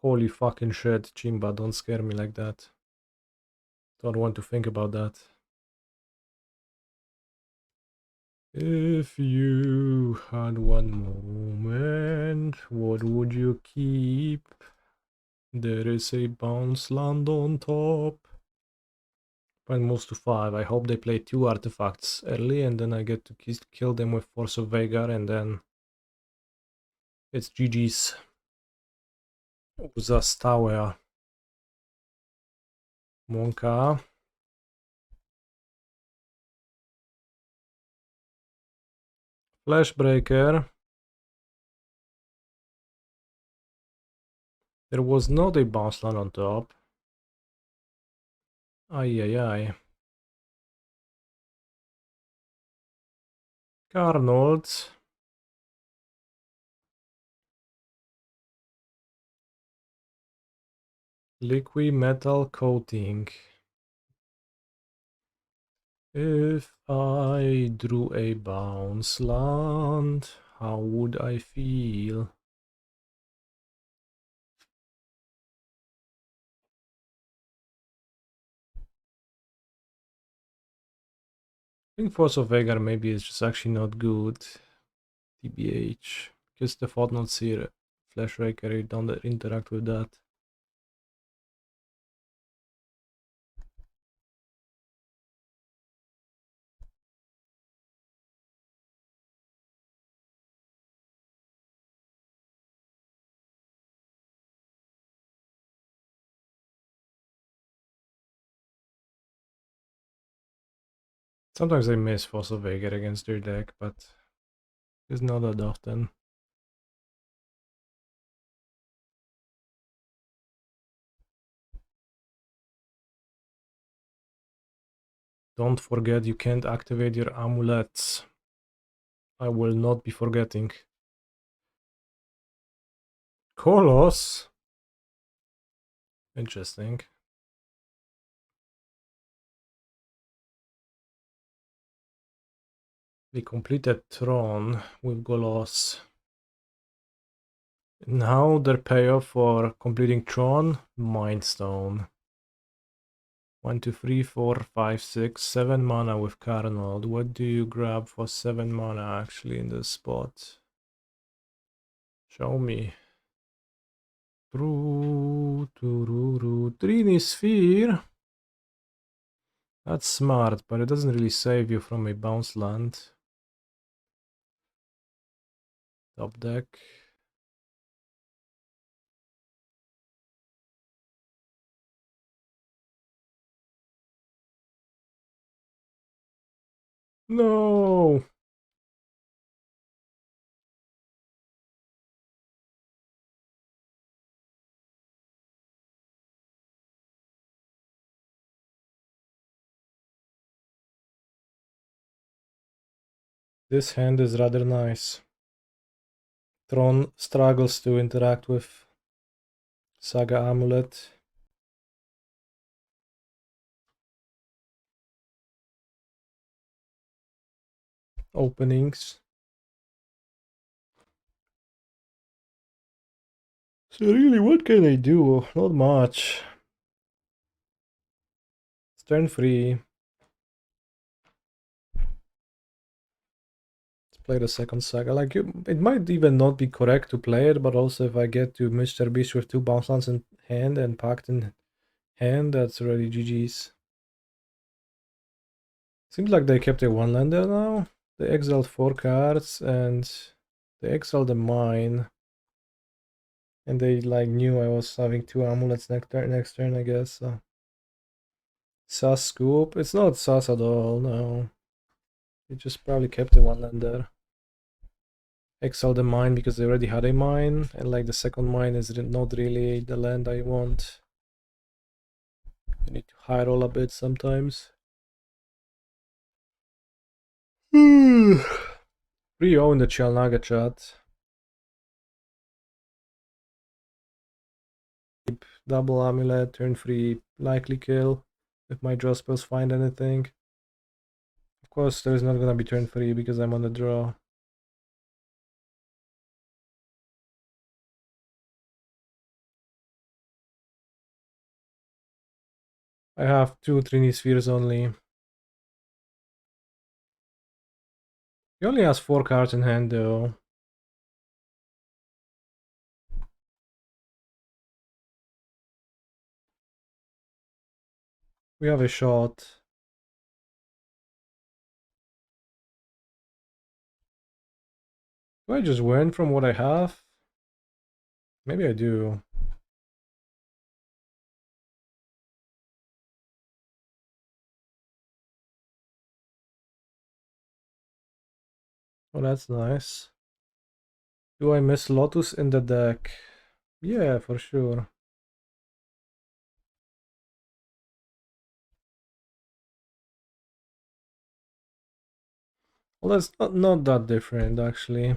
Holy fucking shit, Chimba, don't scare me like that. Don't want to think about that. If you had one moment, what would you keep? There is a bounce land on top. Point moves to 5. I hope they play 2 artifacts early and then I get to kill them with Force of Vigor and then it's GG's. Została Monka. Flashbreaker. There was not a bounce land on top. Ay ay ay. Carnold. Liquid metal coating. If I drew a bounce land, how would I feel? I think Force of Vigor maybe is just actually not good. TBH. Because the Fortnite here, Flashbreaker, you don't interact with that. Sometimes I miss Force of Vigor against their deck, but it's not that often. Don't forget you can't activate your amulets. I will not be forgetting. Kolos. Interesting. We completed Tron with Golos. Now their payoff for completing Tron, Mind Stone. 1, 2, 3, 4, 5, 6, 7 mana with Carnold. What do you grab for 7 mana actually in this spot? Show me. Trini Sphere. That's smart, but it doesn't really save you from a bounce land. Top deck. No! This hand is rather nice. Tron struggles to interact with Saga Amulet. Openings. So really, what can I do? Not much. It's turn free. Let's play the second Saga. Like, it might even not be correct to play it, but also if I get to Mr. Beast with 2 bounce lands in hand and Pact in hand, that's already GG's. Seems like they kept a 1-lander now. They exiled 4 cards and they exiled a mine. And they like knew I was having 2 amulets next turn, I guess. So. Sus scoop. It's not sus at all, no. They just probably kept a 1-lander. Exile the mine because they already had a mine, and like the second mine is not really the land I want. You need to high roll a bit sometimes. Re-own the Chelnaga chat. Double amulet, turn free, likely kill if my draw spells find anything. Of course, there is not gonna be turn free because I'm on the draw. I have 2 Trini Spheres only. He only has 4 cards in hand though. We have a shot. Do I just win from what I have? Maybe I do. Oh, that's nice. Do I miss Lotus in the deck? Yeah, for sure. Well, that's not that different, actually.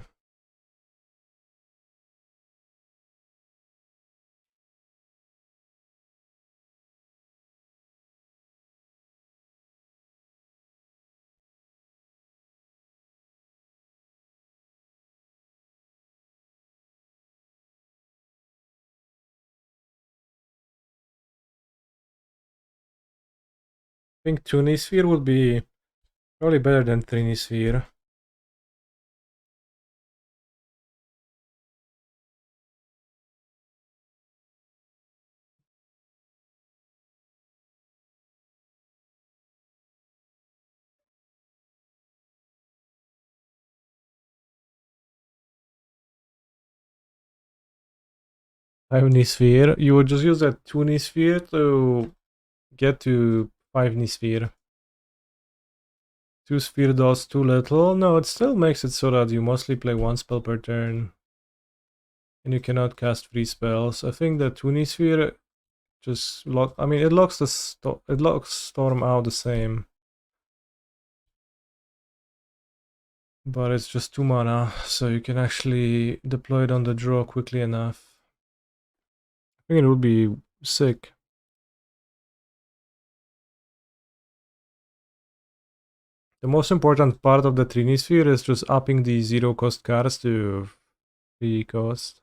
I think Tunisphere would be probably better than Trinisphere. Sphere. You would just use that Tunisphere to get to 5-Nisphere. 2 sphere does too little. No, it still makes it so that you mostly play 1 spell per turn. And you cannot cast free spells. I think that Tunisphere just it locks Storm out the same. But it's just 2 mana, so you can actually deploy it on the draw quickly enough. I think it would be sick. The most important part of the Trini Sphere is just upping the 0 cost cards to 3 cost.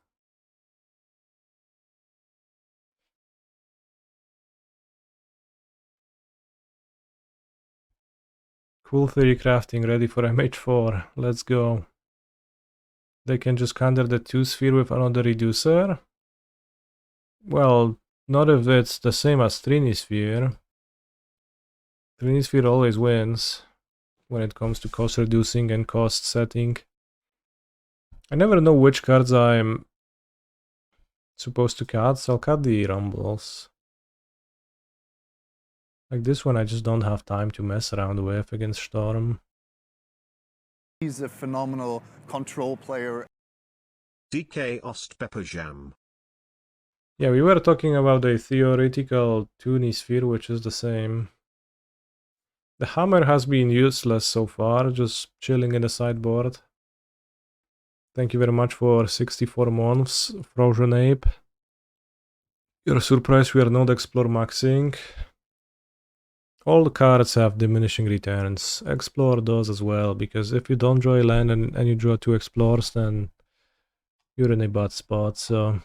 Cool theory crafting ready for MH4. Let's go. They can just counter the 2 sphere with another reducer. Well, not if it's the same as Trini Sphere. Trini Sphere always wins when it comes to cost reducing and cost setting. I never know which cards I'm supposed to cut, so I'll cut the rumbles. Like this one I just don't have time to mess around with against Storm. He's a phenomenal control player. DK Ostpepperjam. Yeah, we were talking about a theoretical Tuni Sphere, which is the same. The hammer has been useless so far, just chilling in the sideboard. Thank you very much for 64 months, Frozen Ape. You're surprised we are not explore maxing. All the cards have diminishing returns. Explore does as well, because if you don't draw a land and you draw 2 explores, then you're in a bad spot, so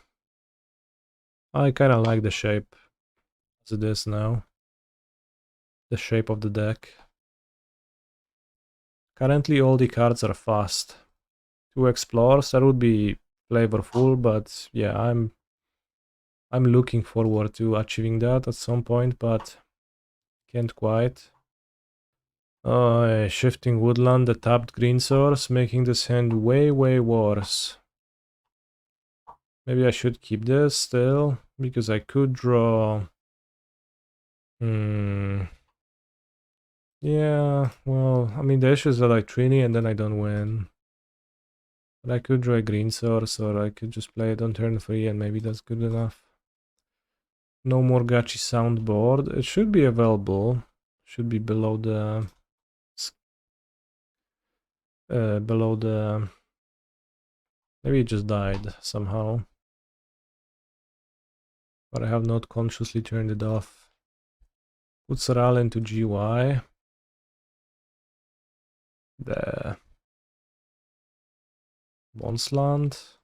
I kinda like the shape as it is now. The shape of the deck. Currently all the cards are fast. 2 explores, that would be flavorful, but yeah, I'm looking forward to achieving that at some point, but can't quite. Shifting Woodland, the tapped green source, making this hand way worse. Maybe I should keep this still, because I could draw... Yeah, well, I mean the issue is that I Trini and then I don't win. But I could draw a green source, or I could just play it on turn 3 and maybe that's good enough. No more Gachi soundboard. It should be available. Should be below the... Maybe it just died somehow. But I have not consciously turned it off. Put Saral into GY. The Bonsland.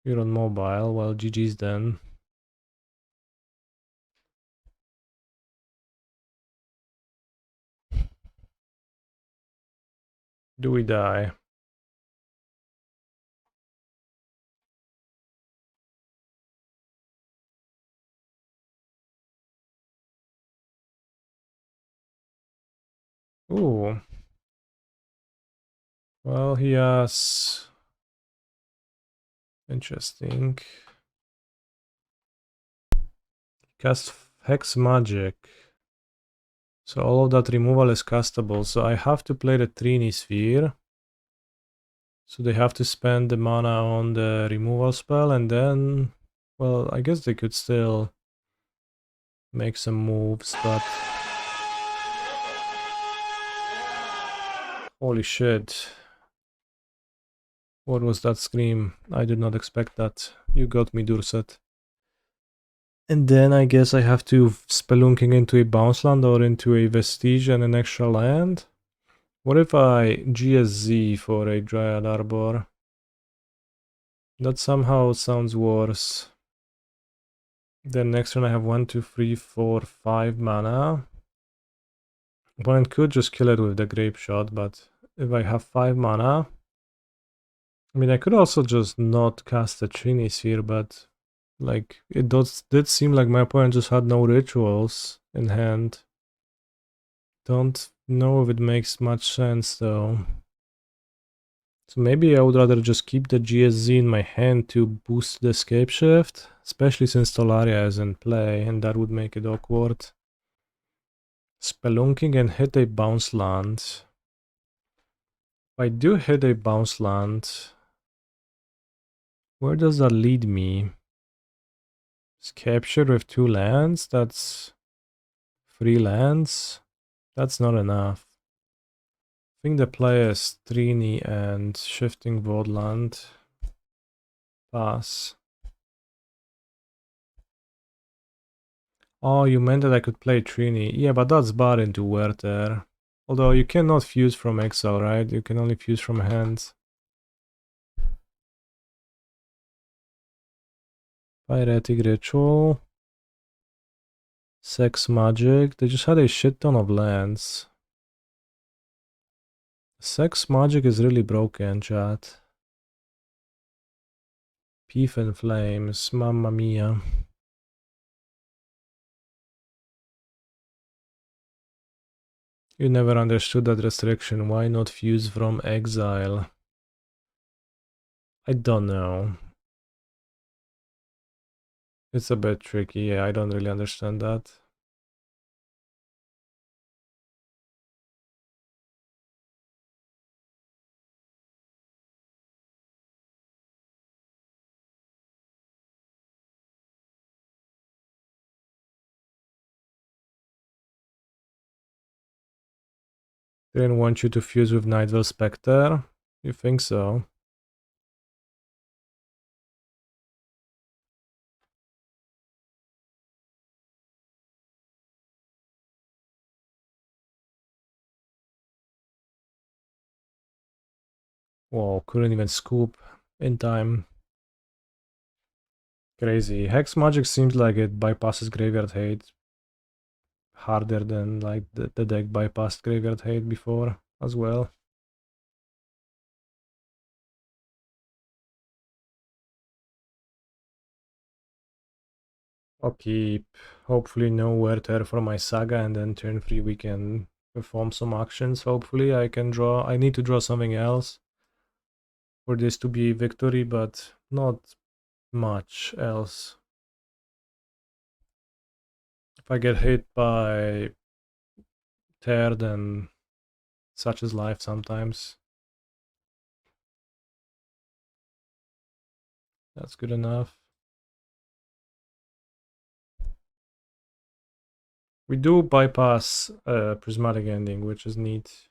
You're on mobile, well GG's then. Do we die? Ooh. Well, he has... Interesting. Cast Hex Magic. So all of that removal is castable. So I have to play the Trini Sphere. So they have to spend the mana on the removal spell and then... Well, I guess they could still make some moves, but... Holy shit. What was that scream? I did not expect that. You got me, Durset. And then I guess I have to Spelunking into a bounce land or into a Vestige and an extra land. What if I GSZ for a Dryad Arbor? That somehow sounds worse. Then next turn I have 1, 2, 3, 4, 5 mana. Opponent could just kill it with the Grape Shot, but if I have 5 mana... I mean, I could also just not cast a Trini Sphere, but... Like, it did seem like my opponent just had no rituals in hand. Don't know if it makes much sense though. So maybe I would rather just keep the GSZ in my hand to boost the escape shift, especially since Tolaria is in play, and that would make it awkward. Spelunking and hit a bounce land. If I do hit a bounce land, where does that lead me? Capture with 2 lands, that's 3 lands. That's not enough. I think the play is Trini and Shifting Woodland. Pass. Oh, you meant that I could play Trini. Yeah, but that's bad into Werther. Although you cannot fuse from exile, right? You can only fuse from hand. Pyretic Ritual. Sex Magic. They just had a shit ton of lands. Sex Magic is really broken, chat. Peef and Flames. Mamma mia. You never understood that restriction. Why not fuse from exile? I don't know. It's a bit tricky. Yeah, I don't really understand that. They didn't want you to fuse with Nightveil Spectre? You think so? Whoa, couldn't even scoop in time. Crazy. Hex Magic seems like it bypasses Graveyard Hate harder than like the deck bypassed Graveyard Hate before as well. I'll keep hopefully no Werther for my Saga, and then turn 3 we can perform some actions. Hopefully I can draw. I need to draw something else for this to be victory, but not much else. If I get hit by Tear, then such is life sometimes. That's good enough. We do bypass Prismatic Ending, which is neat.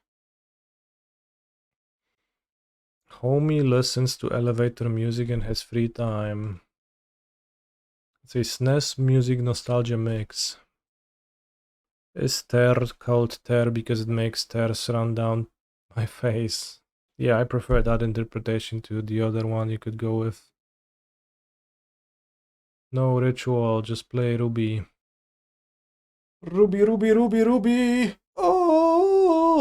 Homie listens to elevator music in his free time. It's a SNES music nostalgia mix. Is Ter called Ter because it makes tears run down my face? Yeah, I prefer that interpretation to the other one you could go with. No ritual, just play Ruby. Ruby, Ruby, Ruby, Ruby! Oh!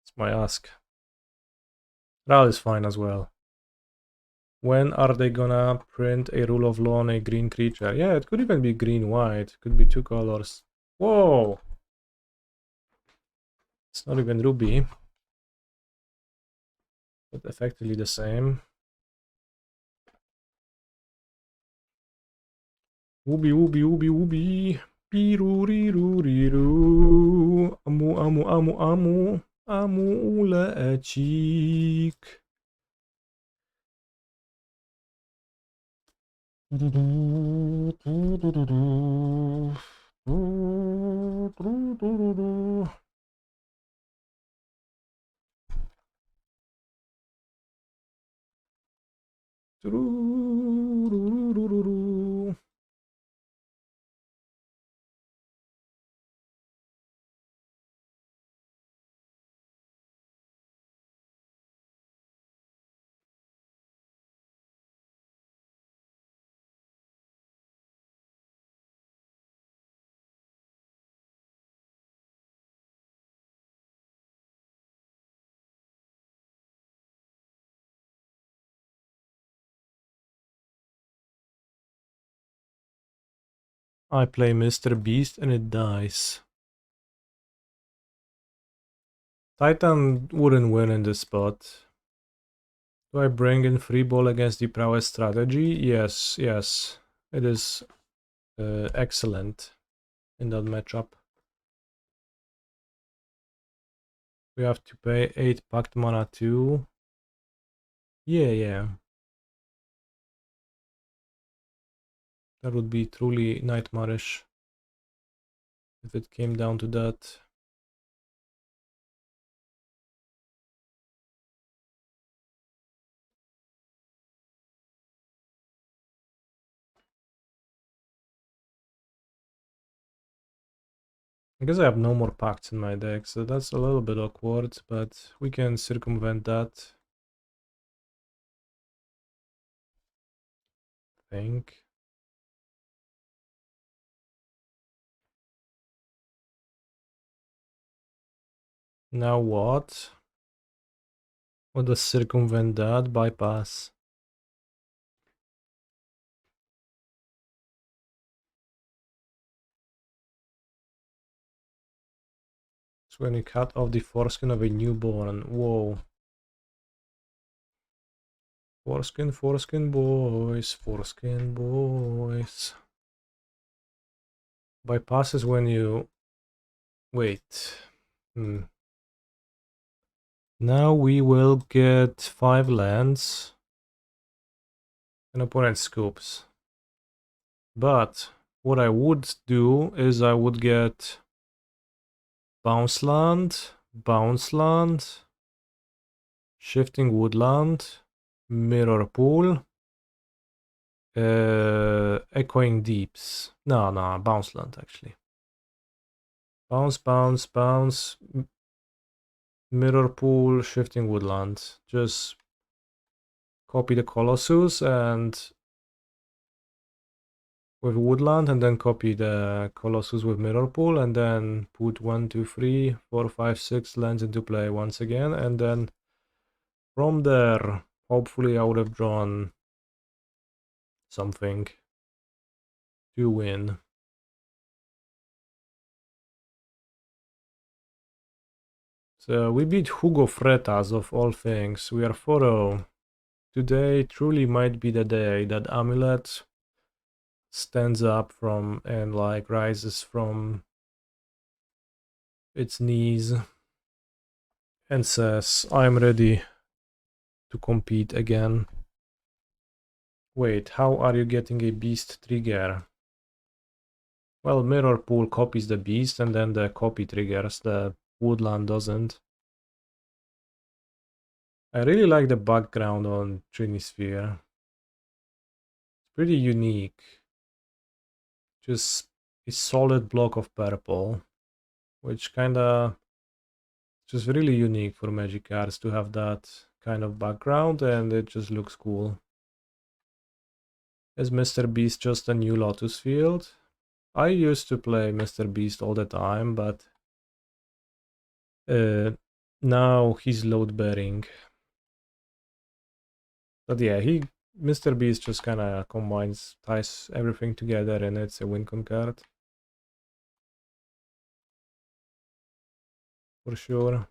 It's my ask. Ral is fine as well. When are they gonna print a Rule of Law on a green creature? Yeah, it could even be green-white. Could be 2 colors. Whoa! It's not even Ruby. But effectively the same. Ubi, ubi, ubi, ubi. Piruriru. Amu, amu, amu, amu. Amu ulecik. I play Mr. Beast and it dies. Titan wouldn't win in this spot. Do I bring in free ball against the prowess strategy? Yes, yes. It is excellent in that matchup. We have to pay 8 Pact mana too. Yeah. That would be truly nightmarish. if it came down to that. I guess I have no more pacts in my deck, so that's a little bit awkward, but we can circumvent that. I think. Now what? What does circumvent that? Bypass. So when you cut off the foreskin of a newborn. Whoa. Foreskin, foreskin boys, foreskin boys. Bypass is when you... Wait. Now we will get 5 lands. And opponent scoops. But what I would do is I would get bounce land, shifting woodland, mirror pool, echoing deeps. No, bounce land actually. Bounce, mirror pool, shifting woodland. Just copy the Colossus and with woodland, and then copy the Colossus with mirror pool, and then put 1, 2, 3, 4, 5, 6 lands into play once again, and then from there, hopefully I would have drawn something to win. So we beat Hugo Fretas of all things. We are 4-0. Today truly might be the day that Amulet stands up from and like rises from its knees and says, I'm ready to compete again. Wait, how are you getting a beast trigger? Well, mirror pool copies the beast and then the copy triggers, the woodland doesn't. I really like the background on Trinisphere. It's pretty unique. Just a solid block of purple, which kinda just really unique for Magic cards to have that kind of background, and it just looks cool. Is Mr. Beast just a new Lotus Field? I used to play Mr. Beast all the time, but now he's load bearing. But yeah, Mr. Beast just kind of ties everything together, and it's a win-con card. For sure.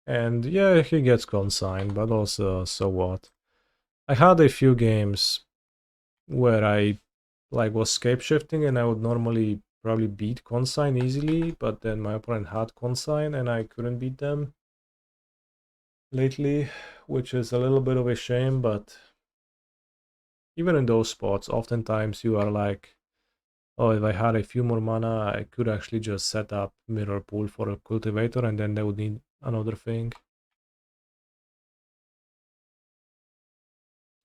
And yeah, he gets consigned, but also, so what? I had a few games where I was scape shifting and I would normally probably beat consign easily, but then my opponent had consign and I couldn't beat them lately, which is a little bit of a shame, but even in those spots, oftentimes you are like, oh, if I had a few more mana, I could actually just set up mirror pool for a cultivator and then they would need another thing.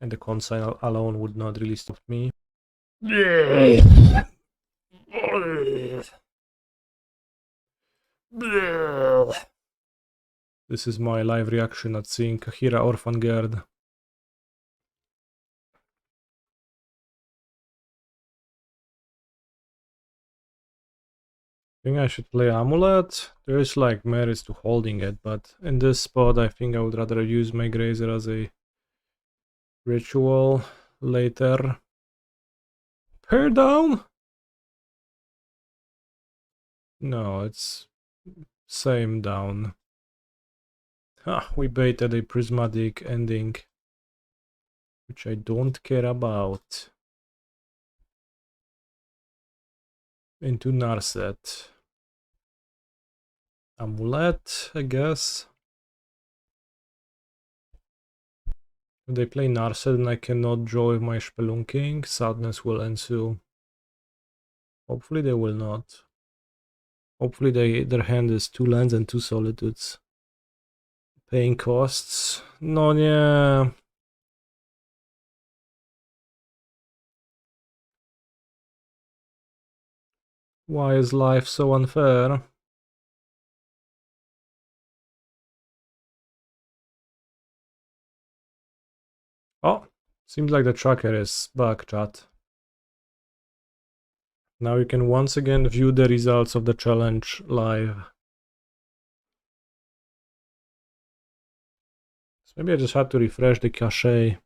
And the consign alone would not really stop me. This is my live reaction at seeing Kahira Orphangard. I think I should play Amulet. There is like merits to holding it, but in this spot I think I would rather use my Grazer as a ritual later. Pair down? No, it's same down. We baited a Prismatic Ending, which I don't care about. Into Narset. Amulet, I guess. If they play Narset and I cannot draw with my Spelunking, sadness will ensue. Hopefully they will not. Hopefully their hand is 2 lands and 2 solitudes. Paying costs. No, yeah. Why is life so unfair? Oh, seems like the tracker is back, chat. Now you can once again view the results of the challenge live. So maybe I just had to refresh the cache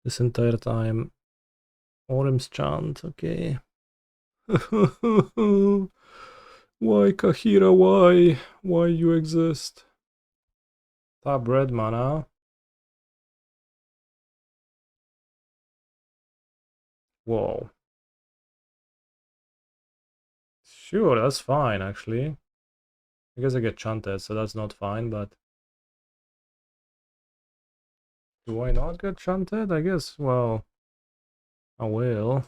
this entire time. Orim's chant, okay. Why, Kahira, why? Why you exist? Tap red mana. Whoa. Sure, that's fine, actually. I guess I get chanted, so that's not fine, but... Do I not get chanted? I guess, well... I will.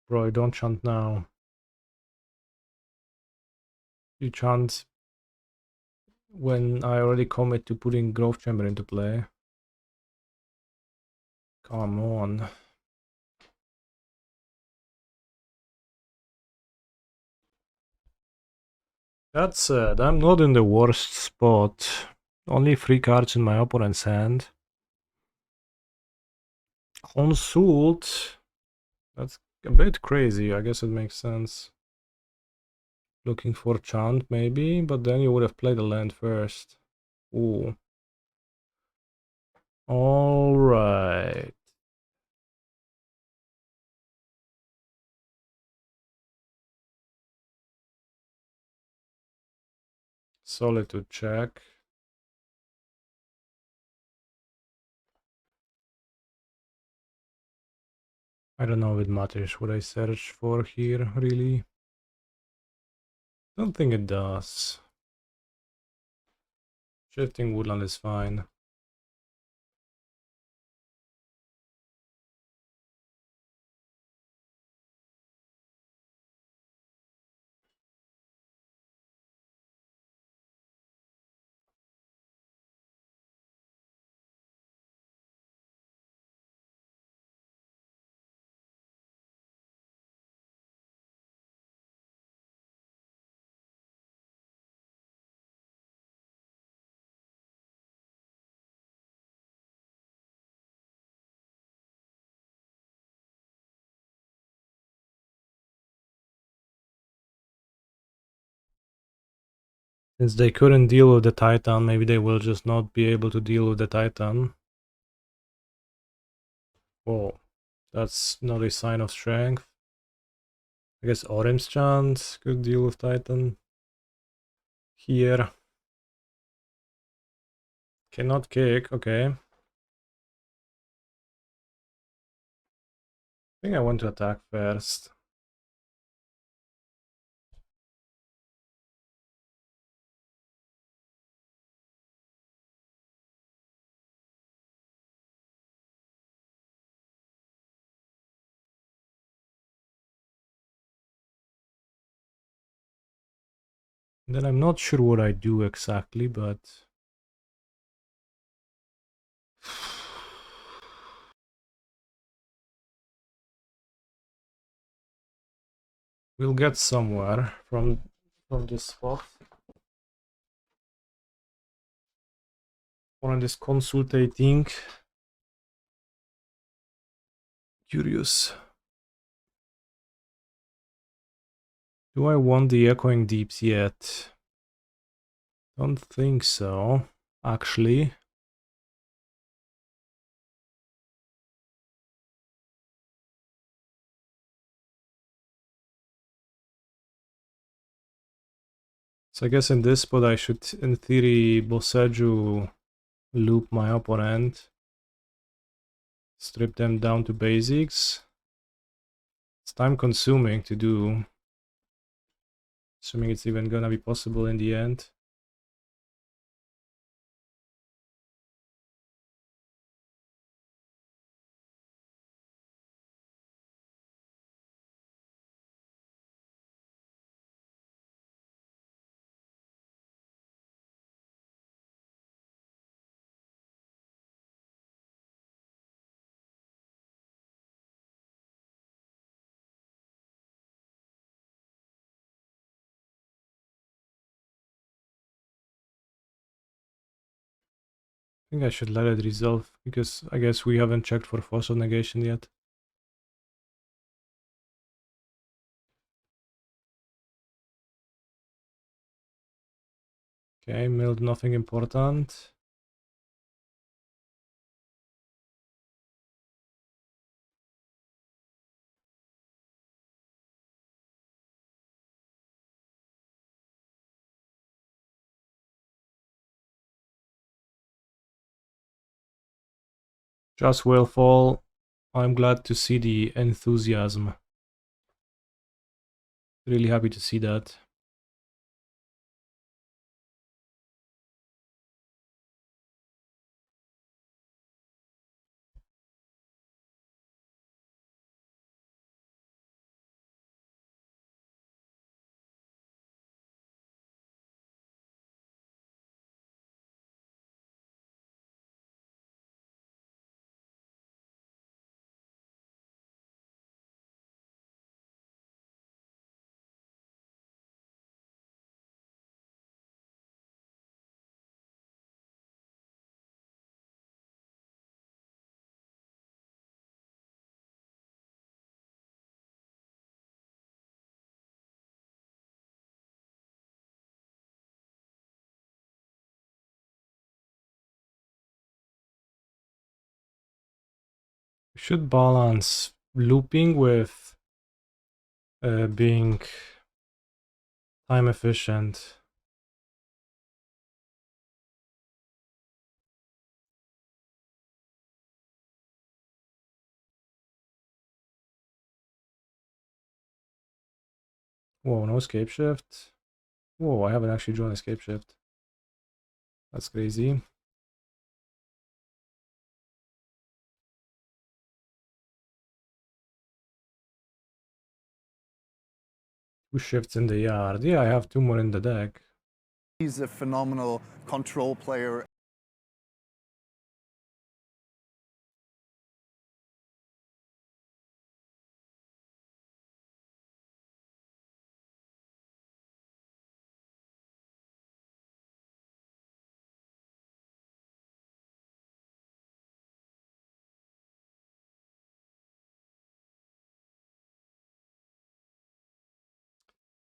Bro, don't chant now. You chant when I already commit to putting Growth Chamber into play. Come on. That said, I'm not in the worst spot. Only 3 cards in my opponent's hand. Consult. That's a bit crazy, I guess it makes sense. Looking for chant maybe, but then you would have played the land first. Ooh. Alright. Solitude check. I don't know if it matters what I search for here, really. Don't think it does. Shifting woodland is fine. Since they couldn't deal with the Titan, maybe they will just not be able to deal with the Titan. Whoa, that's not a sign of strength. I guess Orim's chance could deal with Titan. Here. Cannot kick, okay. I think I want to attack first. Then I'm not sure what I do exactly, but... we'll get somewhere from this spot. Or on this consultating. Curious. Do I want the Echoing Deeps yet? Don't think so, actually. So I guess in this spot I should, in theory, Boseiju loop my opponent. Strip them down to basics. It's time consuming to do. Assuming it's even gonna be possible in the end. I think I should let it resolve, because I guess we haven't checked for Force of Negation yet. Okay, milled nothing important. Just will fall. I'm glad to see the enthusiasm. Really happy to see that. We should balance looping with being time efficient. Whoa, no escape shift. Whoa, I haven't actually drawn escape shift. That's crazy. Two shifts in the yard. Yeah, I have two more in the deck. He's a phenomenal control player.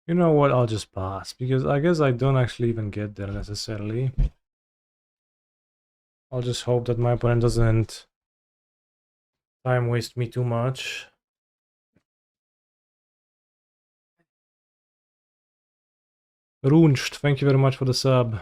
You know what, I'll just pass, because I guess I don't actually even get there necessarily. I'll just hope that my opponent doesn't time waste me too much. Runched, thank you very much for the sub.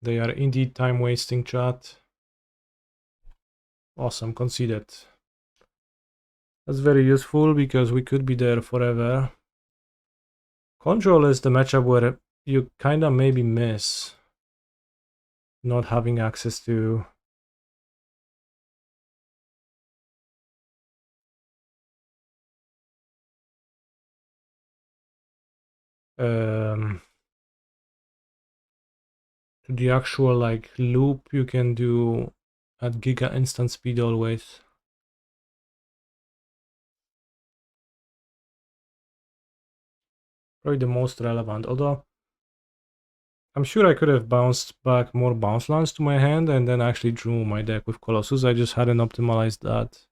They are indeed time wasting, chat. Awesome, conceded. That's very useful because we could be there forever. Control is the matchup where you kinda maybe miss not having access to to the actual like loop you can do at giga instant speed always. Probably the most relevant, although I'm sure I could have bounced back more bounce lands to my hand and then actually drew my deck with Colossus. I just hadn't optimized that.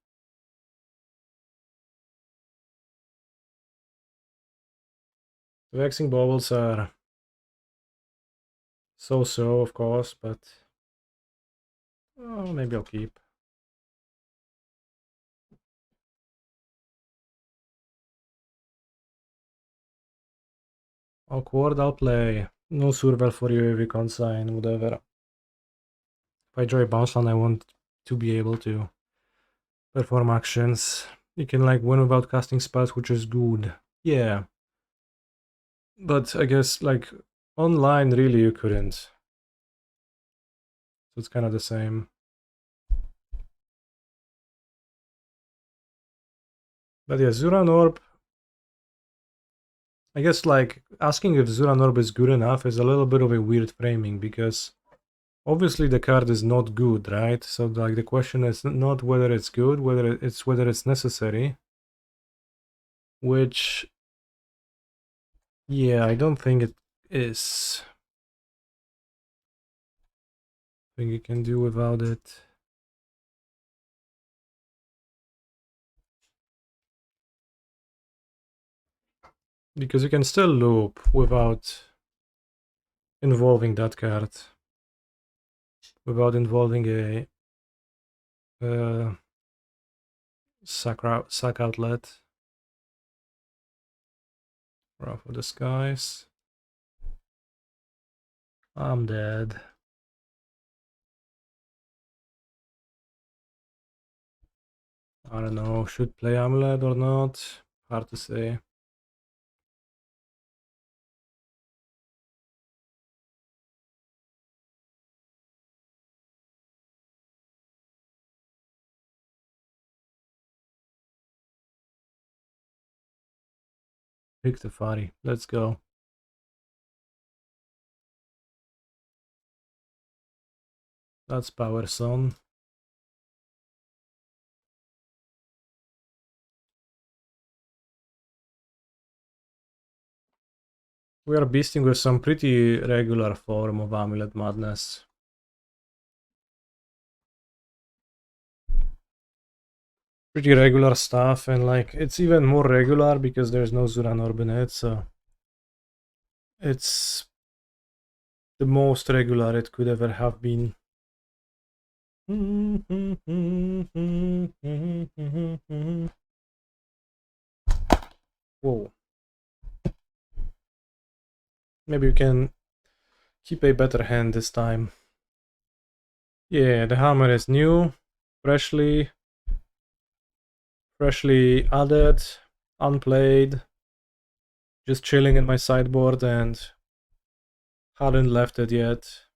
The Vexing Baubles are so-so, of course, but Oh, maybe I'll keep. Awkward, I'll play. No survival for you if you consign, whatever. If I draw a bounce land, I want to be able to perform actions. You can like win without casting spells, which is good. Yeah. But I guess like online really you couldn't. So it's kind of the same. But yeah, Zuran Orb. I guess like asking if Zuran Orb is good enough is a little bit of a weird framing because obviously the card is not good, right? So like the question is not whether it's good, whether it's necessary. Which, yeah, I don't think it is. I think you can do without it. Because you can still loop without involving that card. Without involving a sack outlet. Wrath of the Skies. I'm dead. I don't know, should play Amulet or not? Hard to say. Pick the Fari. Let's go. That's Power Son. We are beasting with some pretty regular form of Amulet Madness. Pretty regular stuff, and like it's even more regular because there's no Zuran Orb in it, so it's the most regular it could ever have been. Whoa. Maybe you can keep a better hand this time. Yeah, the hammer is new, freshly added, unplayed, just chilling in my sideboard and hadn't left it yet.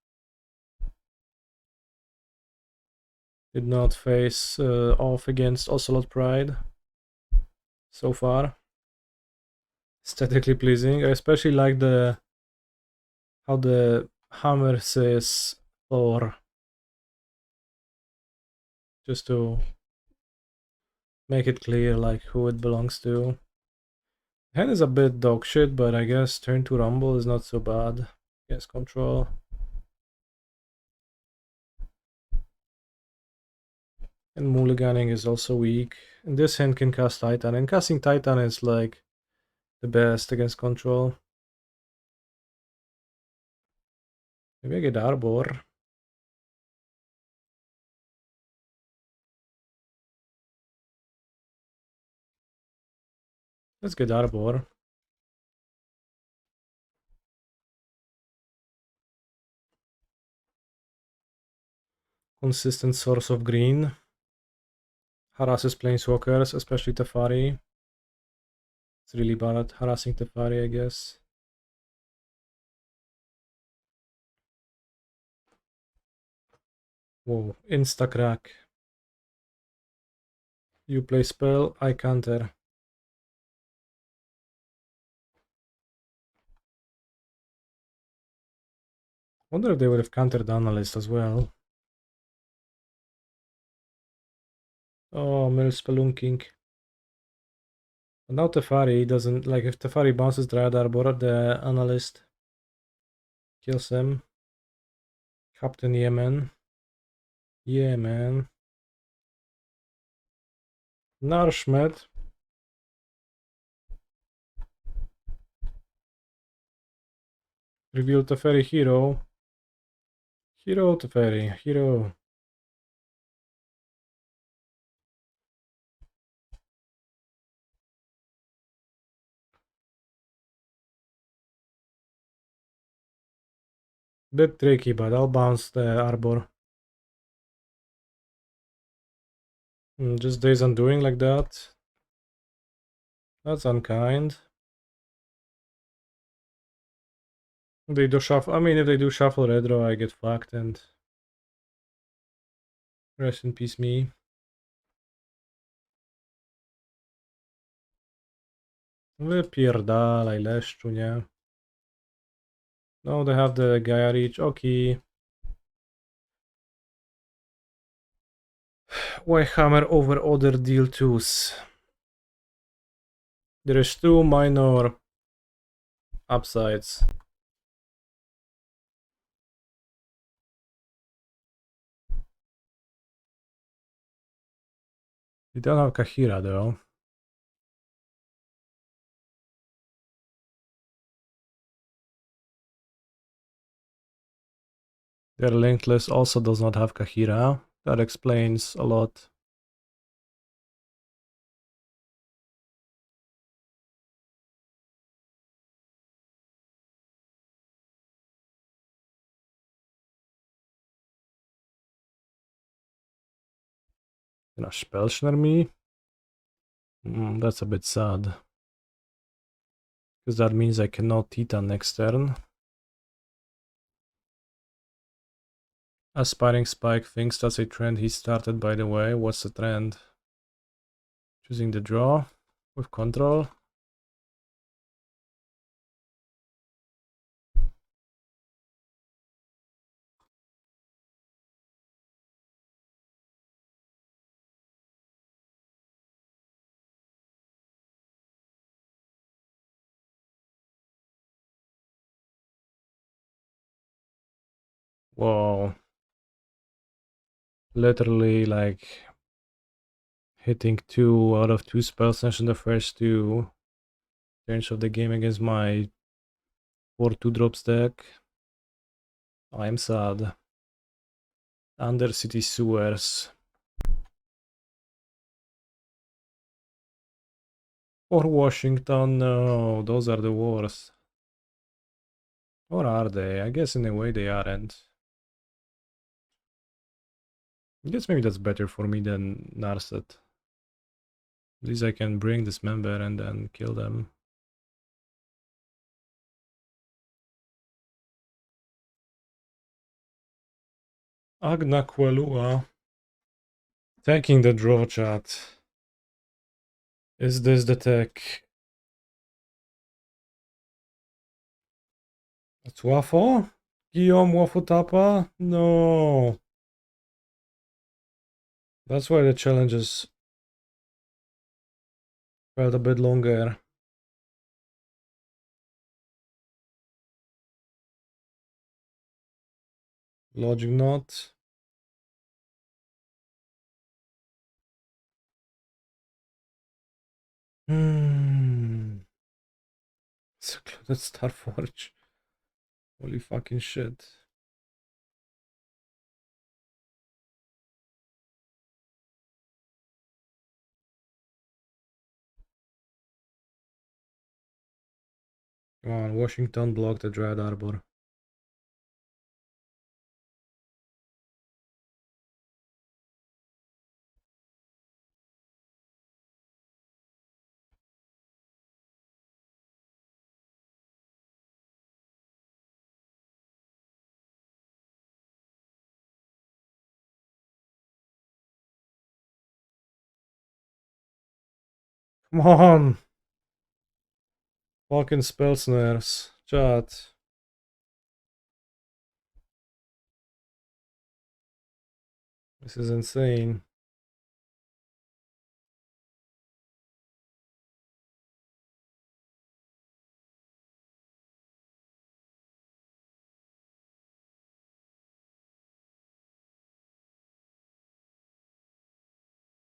Did not face off against Ocelot Pride so far. Aesthetically pleasing. I especially like how the hammer says Thor. Just to make it clear like who it belongs to. Hand is a bit dog shit, but I guess turn to Rumble is not so bad. Yes, control. And mulliganing is also weak. And this hand can cast Titan, and casting Titan is like the best against control. Maybe I get Arbor. Let's get Arbor. Consistent source of green. Harasses planeswalkers, especially Teferi. It's really bad at harassing Teferi, I guess. Whoa, insta-crack. You play spell, I counter. Wonder if they would have countered the Analyst as well. Oh, Mill Spelunking. But now Teferi doesn't, like if Teferi bounces Dryad Arbor, the Analyst kills him. Captain Yemen. Yeah, man. Nourishment. Reveal Teferi hero. Hero Teferi, hero. Bit tricky, but I'll bounce the Arbor. Just Days Undoing like that. That's unkind. They do shuffle. I mean, if they do shuffle retro, I get fucked and rest in peace me. Wypierdalaj leszczu, nie? No, they have the Gaia Reach. Okay. Why hammer over other deal twos? There is two minor upsides. You don't have Kahira though. Their linked list also does not have Kahira. That explains a lot. Gonna Spellshnare me? That's a bit sad. Because that means I cannot Titan next turn. Aspiring Spike thinks that's a trend he started, by the way. What's the trend? Choosing the draw with control. Whoa. Literally like hitting 2 out of 2 spell sessions in the first 2 turns of the game against my 4 2-drop stack. I'm sad. Undercity Sewers. Or Washington, no, those are the worst. Or are they? I guess in a way they aren't. I guess maybe that's better for me than Narset. At least I can bring this member and then kill them. Agna Quelua. Taking the draw, chat. Is this the tech? It's Waffle? Guillaume Waffle Tapa? No. That's why the challenges felt a bit longer. Logic not. Secluded Starforge. Holy fucking shit. Come on, Washington blocked the Dryad Arbor. Come on! Fucking spell snares. Chat. This is insane.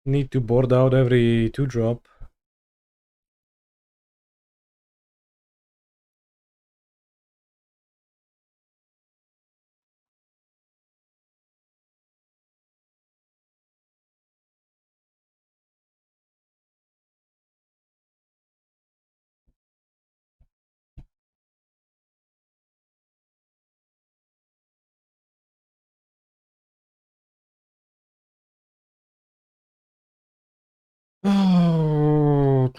Need to board out every 2-drop.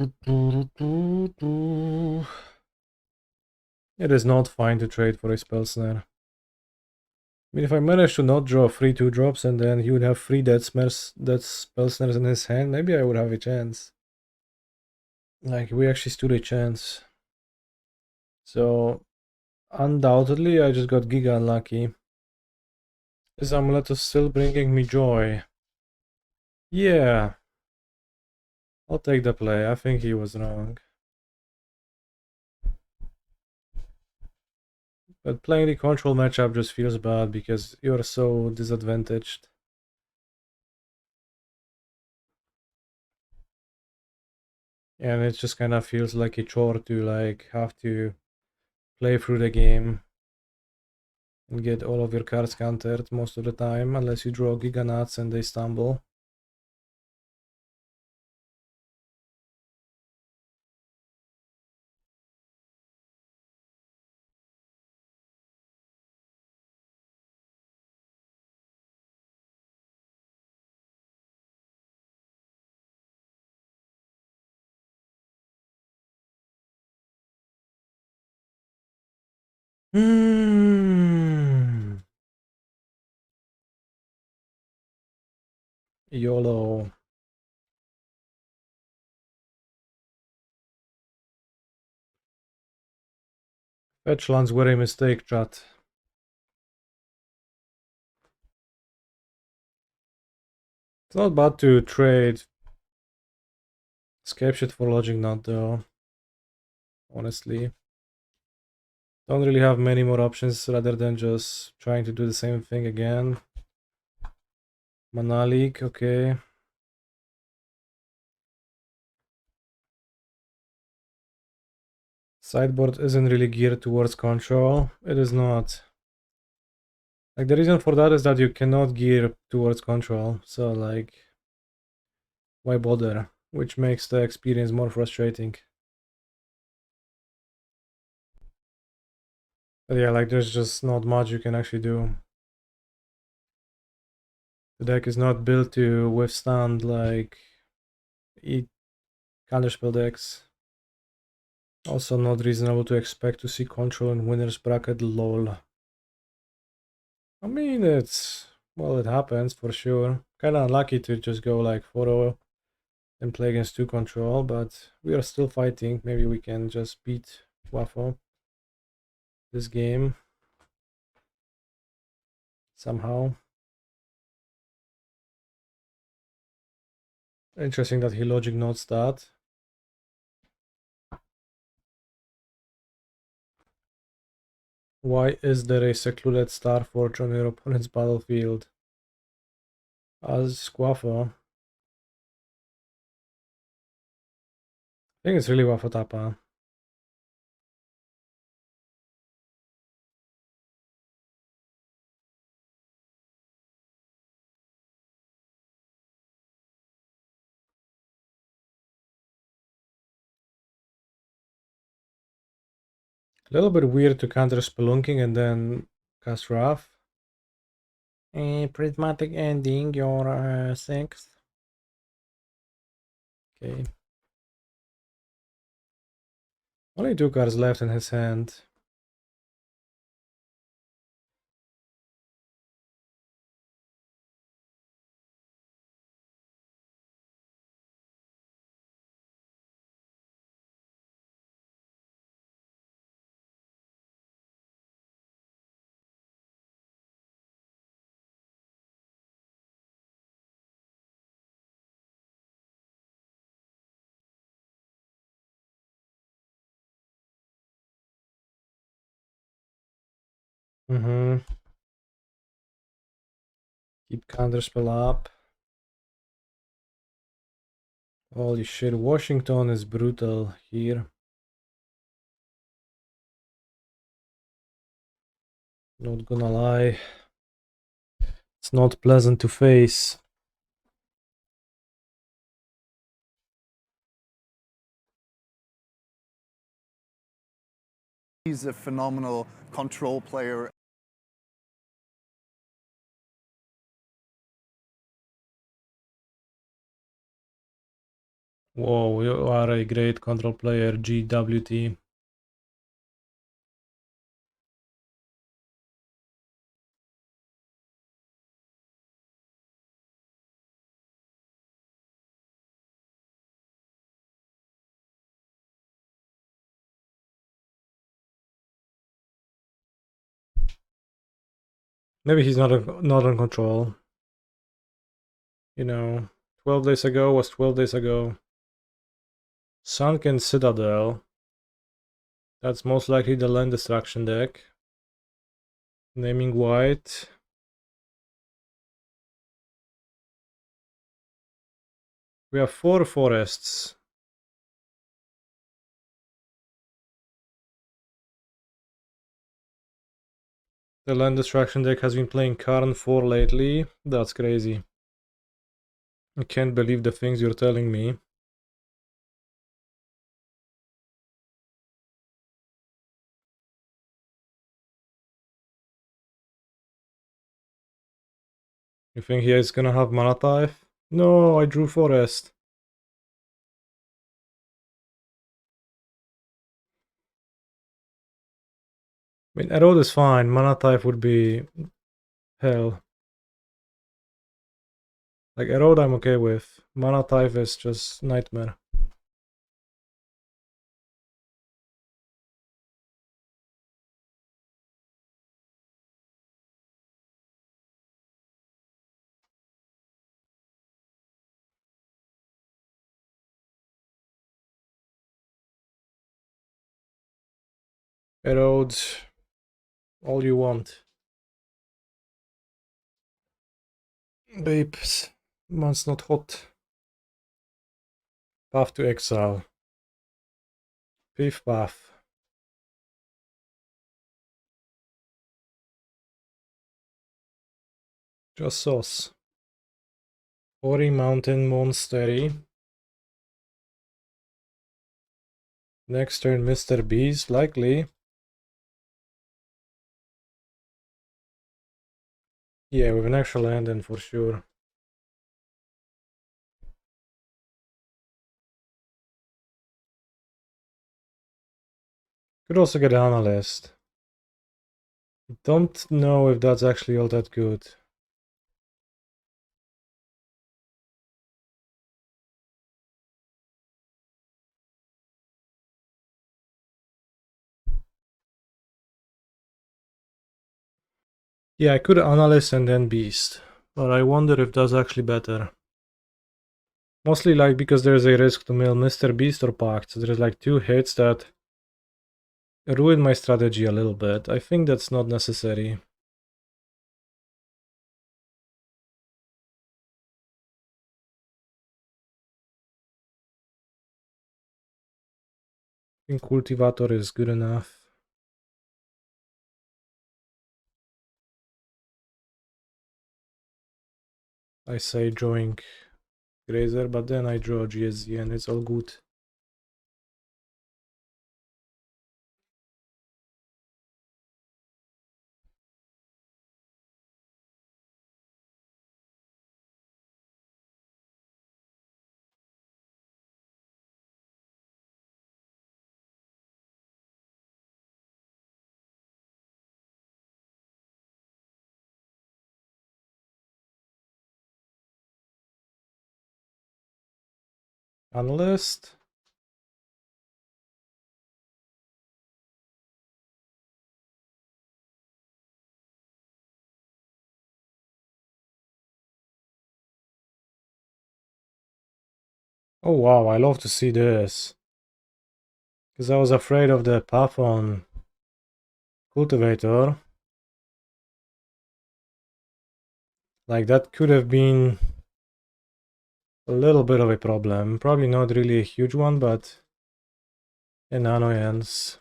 It is not fine to trade for a spell snare. I mean, if I managed to not draw 3 2-drops and then he would have 3 dead spell snares in his hand, maybe I would have a chance. Like, we actually stood a chance. So, undoubtedly, I just got giga unlucky. Is Amulet still bringing me joy? Yeah. I'll take the play. I think he was wrong. But playing the control matchup just feels bad because you're so disadvantaged. And it just kind of feels like a chore to like have to play through the game and get all of your cards countered most of the time, unless you draw Giga Nuts and they stumble. YOLO. Fetch lands were a mistake, chat. It's not bad to trade Scape Shit for Logic Nut though. Honestly. Don't really have many more options rather than just trying to do the same thing again. Mana Leak, okay. Sideboard isn't really geared towards control. It is not. Like, the reason for that is that you cannot gear towards control. So, like, why bother? Which makes the experience more frustrating. But yeah, like, there's just not much you can actually do. The deck is not built to withstand, like, counterspell decks. Also not reasonable to expect to see control in winner's bracket, lol. I mean, well, it happens for sure. Kinda unlucky to just go like 4-0 and play against 2 control, but we are still fighting. Maybe we can just beat Waffle this game somehow. Interesting that he logic notes that. Why is there a secluded Starforge on your opponent's battlefield? As Squaffle. I think it's really Waffle Tapa. A little bit weird to counter Spelunking and then cast Wrath. Prismatic Ending, your 6th. Okay. Only 2 cards left in his hand. Keep counterspell up. Holy shit, Washington is brutal here. Not gonna lie. It's not pleasant to face. He's a phenomenal control player. Whoa, you are a great control player, GWT. Maybe he's not on control. You know, 12 days ago was 12 days ago. Sunken Citadel. That's most likely the land destruction deck. Naming white. We have 4 forests. The land destruction deck has been playing Karn 4 lately. That's crazy. I can't believe the things you're telling me. You think he is gonna have mana type? No, I drew forest. I mean, Erode is fine. Mana type would be hell. Like, Erode I'm okay with. Mana type is just nightmare. Erode all you want. Babes, man's not hot. Path to exile. Piff path. Just sauce. Ori Mountain Monstery. Next turn Mr. Beast, likely. Yeah, with an actual land then for sure. Could also get an analyst. Don't know if that's actually all that good. Yeah, I could analyst and then beast, but I wonder if that's actually better. Mostly like because there's a risk to mill Mr. Beast or Pact, so there's like 2 hits that ruin my strategy a little bit. I think that's not necessary. I think Cultivator is good enough. I say drawing Grazer, but then I draw GSZ and it's all good. Analyst. Oh wow, I love to see this. Because I was afraid of the path on Cultivator. Like that could have been a little bit of a problem. Probably not really a huge one, but an annoyance.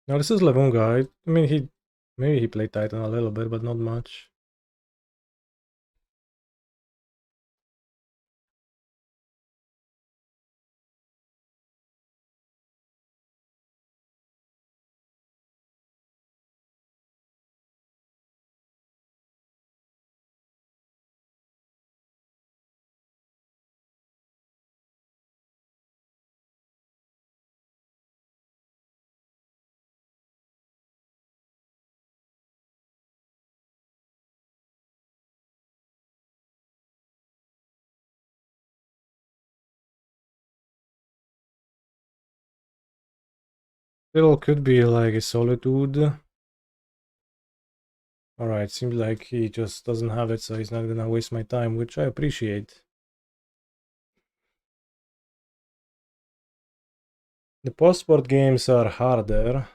Now this is Levunga. I mean, maybe he played Titan a little bit, but not much. Still could be like a Solitude. Alright, seems like he just doesn't have it, so he's not gonna waste my time, which I appreciate. The post-sport games are harder.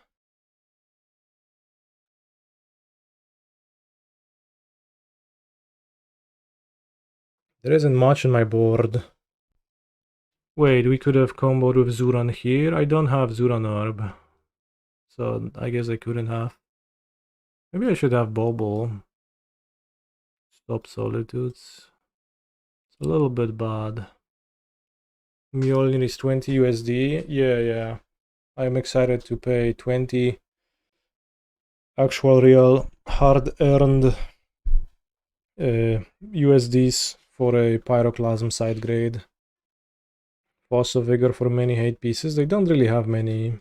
There isn't much on my board. Wait, we could have comboed with Zuran here. I don't have Zuran Orb, so I guess I couldn't have. Maybe I should have Bobo. Stop Solitudes. It's a little bit bad. Mjolnir is 20 USD. Yeah. I'm excited to pay 20 actual real hard-earned USDs for a Pyroclasm side grade. Force of Vigor for many hate pieces. They don't really have many.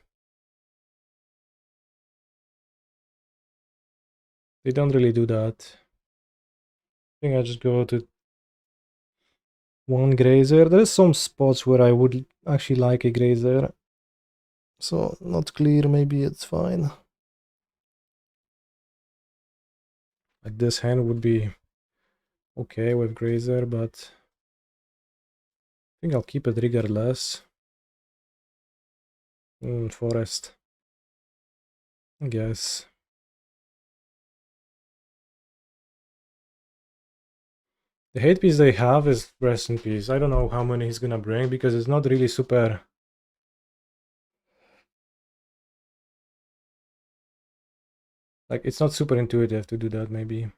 They don't really do that. I think I just go to one Grazer. There's some spots where I would actually like a Grazer. So, not clear, maybe it's fine. Like this hand would be okay with Grazer, but I think I'll keep it regardless. Forest. I guess. The hate piece they have is Rest in Peace. I don't know how many he's gonna bring because it's not really super. Like, it's not super intuitive to do that, maybe.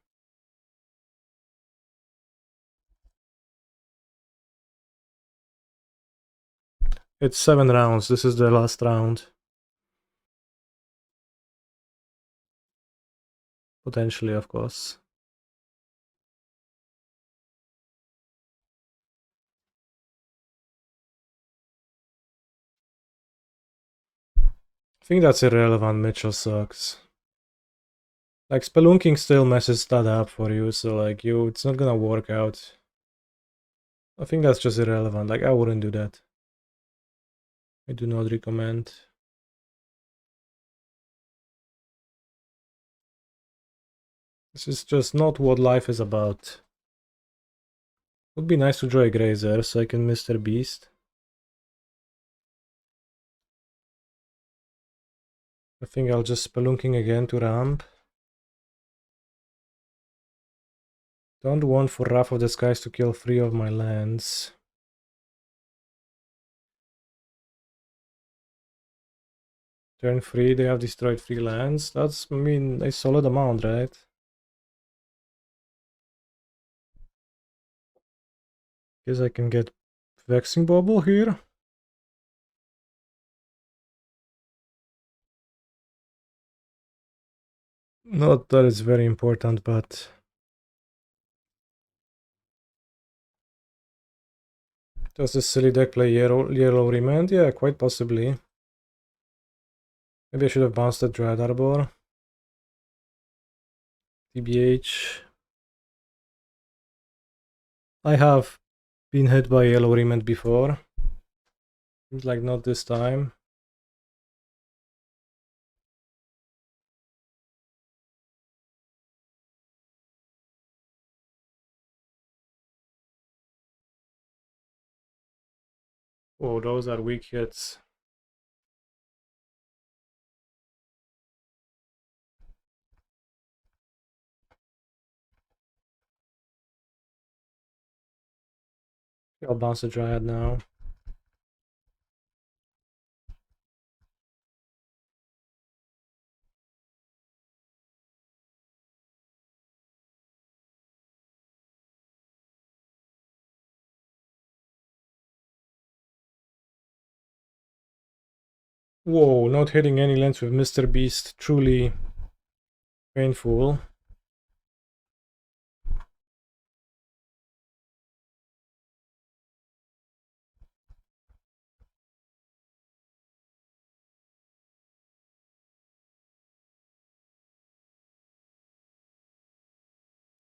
It's 7 rounds. This is the last round. Potentially, of course. I think that's irrelevant. Mitchell sucks. Like, Spelunking still messes that up for you, so like it's not gonna work out. I think that's just irrelevant. Like, I wouldn't do that. I do not recommend. This is just not what life is about. Would be nice to draw a Grazer so I can Mr. Beast. I think I'll just Spelunking again to ramp. Don't want for Wrath of the Skies to kill 3 of my lands. Turn 3, they have destroyed 3 lands. That's, I mean, a solid amount, right? Guess I can get Vexing Bubble here. Not that it's very important, but... Does this silly deck play Yellow Remand? Yeah, quite possibly. Maybe I should have bounced the Dryad Arbor. TBH. I have been hit by Yellow Remand before. Seems like not this time. Oh, those are weak hits. I'll bounce the Dryad now. Whoa, not hitting any lands with Mr. Beast. Truly painful.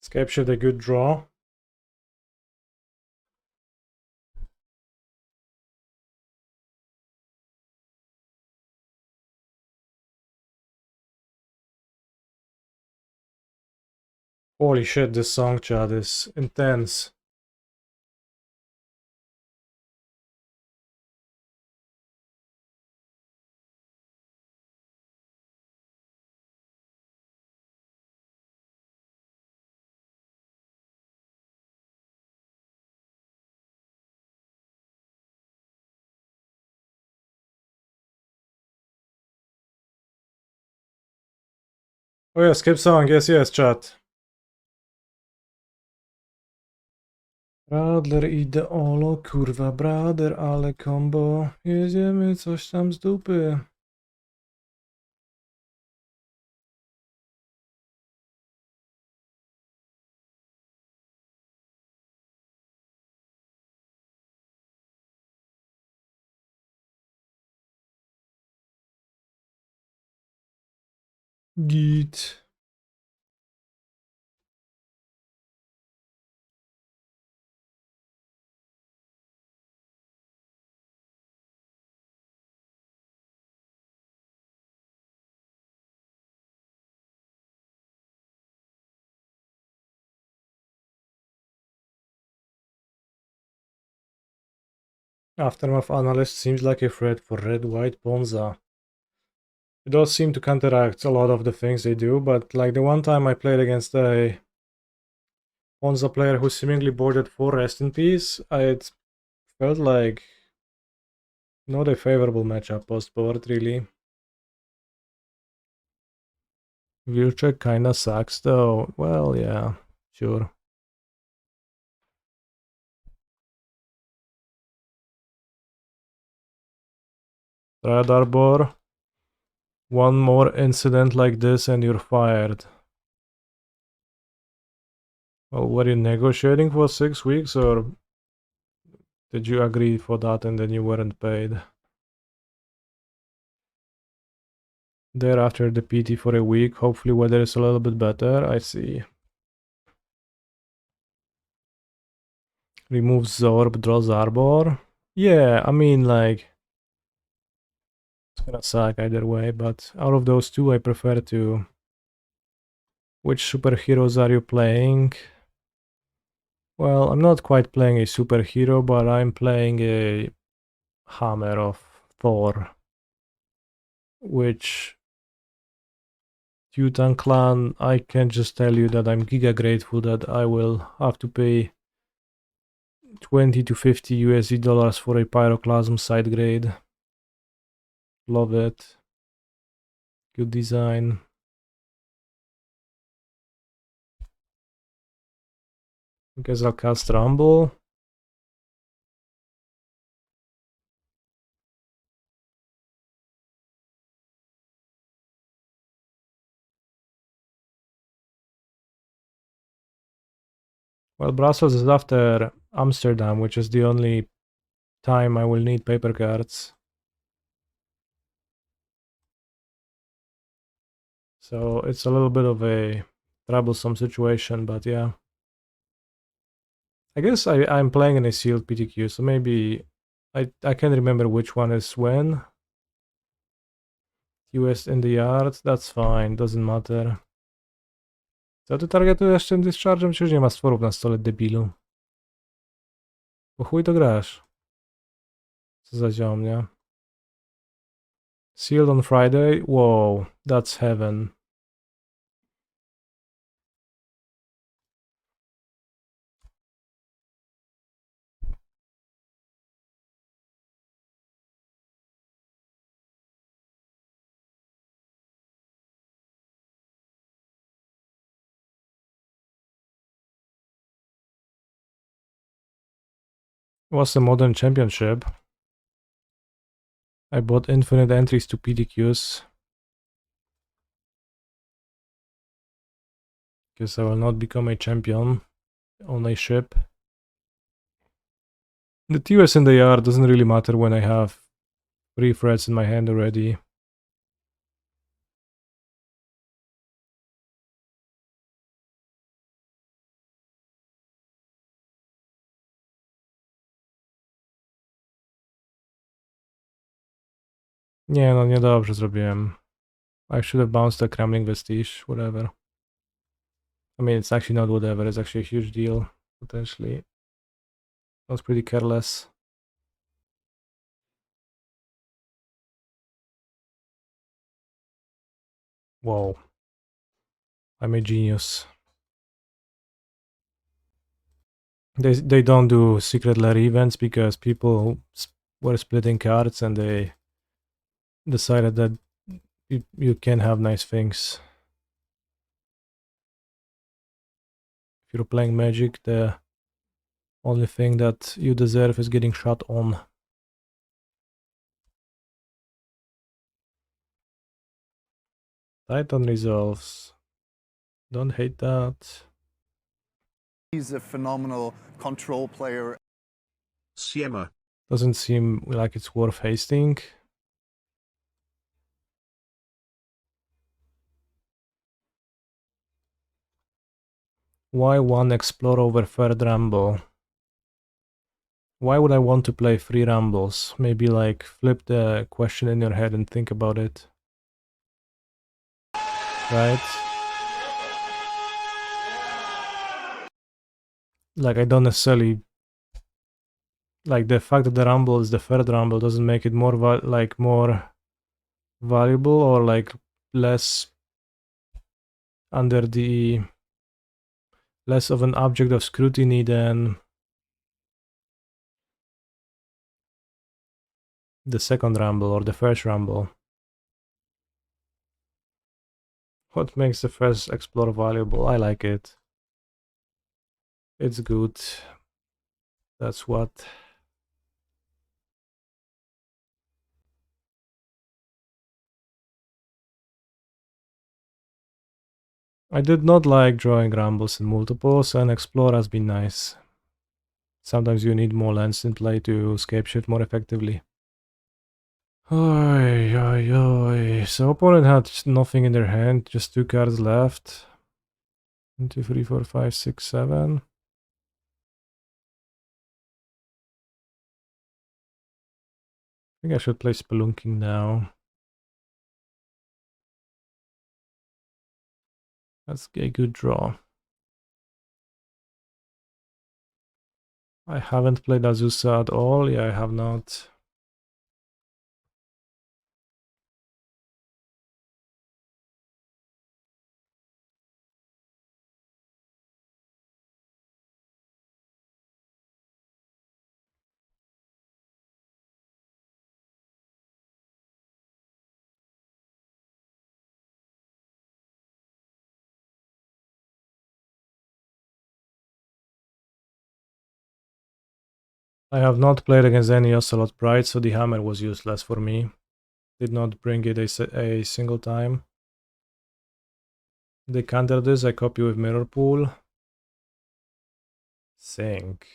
Scape Shift a good draw. Holy shit, this song chat is intense. Oh yeah, skip song, yes, chat. Radler ideolo, kurwa brader, ale combo. Jedziemy coś tam z dupy. Git. Aftermath Analyst seems like a threat for red-white Bonza. It does seem to counteract a lot of the things they do, but like the one time I played against a Bonza player who seemingly boarded 4 Rest in Peace, it felt like not a favorable matchup post-board, really. Wheelcheck kinda sucks though. Well, yeah, sure. Dryad Arbor. One more incident like this and you're fired. Well, were you negotiating for 6 weeks or did you agree for that and then you weren't paid? Thereafter the PT for a week, hopefully weather is a little bit better, I see. Removes Zorb, draws Arbor. Yeah, I mean like... It's gonna suck either way, but out of those two I prefer to... Which superheroes are you playing? Well, I'm not quite playing a superhero, but I'm playing a Hammer of Thor. Which... Teuton Clan, I can just tell you that I'm giga grateful that I will have to pay 20 to 50 USD dollars for a Pyroclasm side grade. Love it. Good design. I guess I'll cast Rumble. Well, Brussels is after Amsterdam, which is the only time I will need paper cards. So it's a little bit of a troublesome situation, but yeah. I guess I'm playing in a sealed PTQ, so maybe I can't remember which one is when. US in the yard, that's fine, doesn't matter. Co ty targetujesz tym discharge'em? Czy już nie ma stworów na stole, debilu? Po chuj to grasz? Co za ziom, nie? Sealed on Friday? Whoa, that's heaven. It was the Modern Championship. I bought infinite entries to PDQs. Guess I will not become a champion on a ship. The TOS in the yard doesn't really matter when I have 3 threats in my hand already. Nie no, niedobrze zrobiłem. I should have bounced the Crumbling Vestige, whatever. I mean, it's actually not whatever, it's actually a huge deal, potentially. I was pretty careless. Whoa. I'm a genius. They don't do secret lair events because people were splitting cards and they decided that you can have nice things. If you're playing Magic, the only thing that you deserve is getting shot on. Titan resolves. Don't hate that. He's a phenomenal control player. Siema. Doesn't seem like it's worth hasting. Why one explore over third rumble? Why would I want to play 3 rumbles? Maybe like flip the question in your head and think about it. Right? Like I don't necessarily like the fact that the rumble is the third rumble doesn't make it more more valuable or like less under the less of an object of scrutiny than the second rumble or the first rumble. What makes the first explore valuable? I like it. It's good. That's what. I did not like drawing rumbles in multiples, and explore has been nice. Sometimes you need more lands in play to scape shift more effectively. Oi, oi, oi. So opponent had nothing in their hand, just 2 cards left. 1, 2, 3, 4, 5, 6, 7. I think I should play Spelunking now. That's a good draw. I haven't played Azusa at all. Yeah, I have not. I have not played against any Ocelot Bride, so the hammer was useless for me. Did not bring it a single time. They counter this, I copy with Mirror Pool. Sink.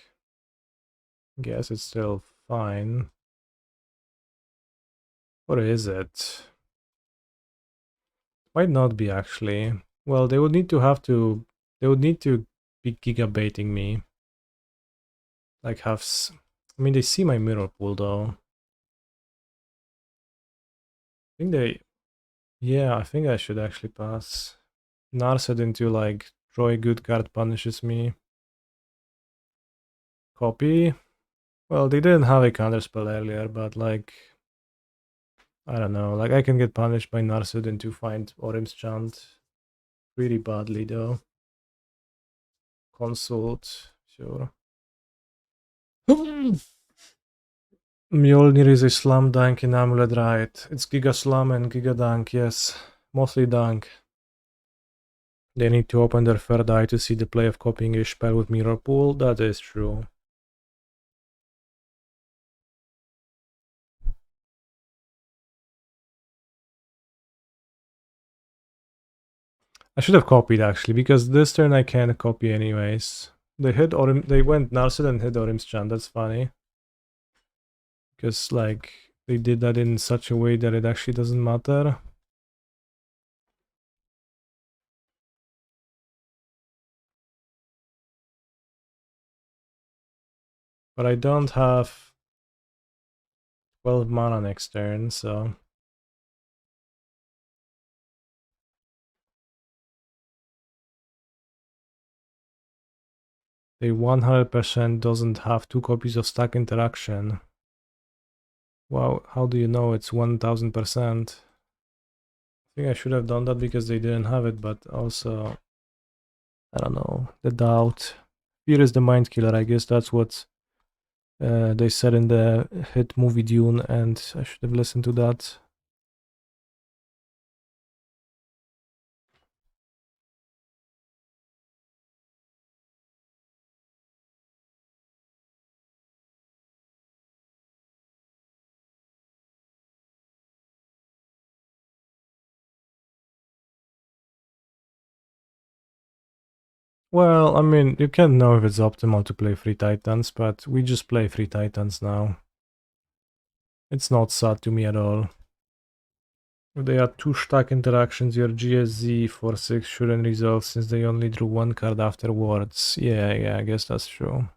Guess it's still fine. Or is it? Might not be actually. Well, they would need to be gigabaiting me. Like I mean, they see my Mirror Pool though. I think they... Yeah, I think I should actually pass. Narset into like, draw a good card punishes me. Copy. Well, they didn't have a counterspell earlier, but like... I don't know, like I can get punished by Narset into find Orim's Chant. Really badly though. Consult, sure. Mjolnir is a slam dunk in Amulet, right? It's Giga Slam and Giga Dunk, yes. Mostly Dunk. They need to open their third eye to see the play of copying a spell with Mirror Pool. That is true. I should have copied actually, because this turn I can't copy anyways. They went Narset and hit Orim's Chant, that's funny. Because like they did that in such a way that it actually doesn't matter. But I don't have 12 mana next turn, so... They 100% doesn't have 2 copies of stack interaction. Wow, how do you know it's 1000%? I think I should have done that because they didn't have it, but also, I don't know, the doubt. Fear is the mind killer, I guess that's what they said in the hit movie Dune, and I should have listened to that. Well, I mean, you can't know if it's optimal to play 3 Titans, but we just play 3 Titans now. It's not sad to me at all. If they are 2 stack interactions, your GSZ for 6 shouldn't resolve since they only drew 1 card afterwards. Yeah, I guess that's true.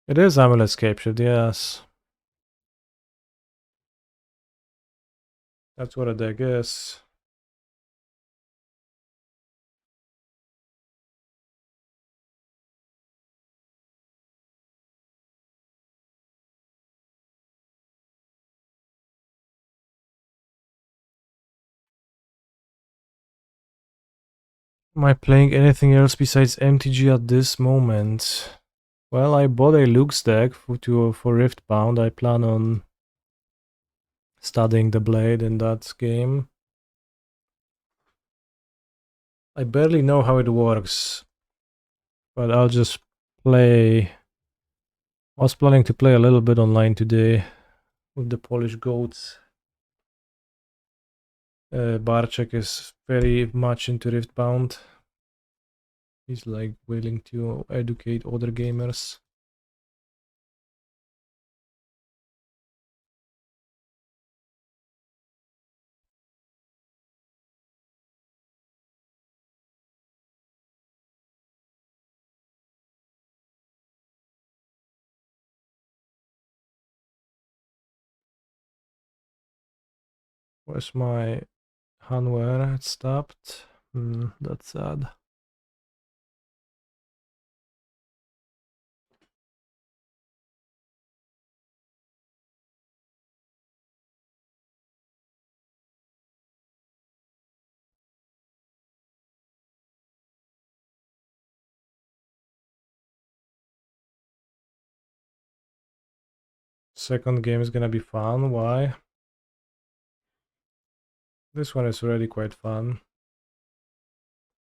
It is Amulet Scapeshift, yes. That's what a deck is. Am I playing anything else besides MTG at this moment? Well, I bought a Luke's deck for Riftbound. I plan on studying the blade in that game. I barely know how it works, but I'll just play. I was planning to play a little bit online today with the Polish goats. Barczek is very much into Riftbound. He's like willing to educate other gamers. Where's my Hanweir? It stopped. That's sad. Second game is gonna be fun. Why? This one is already quite fun.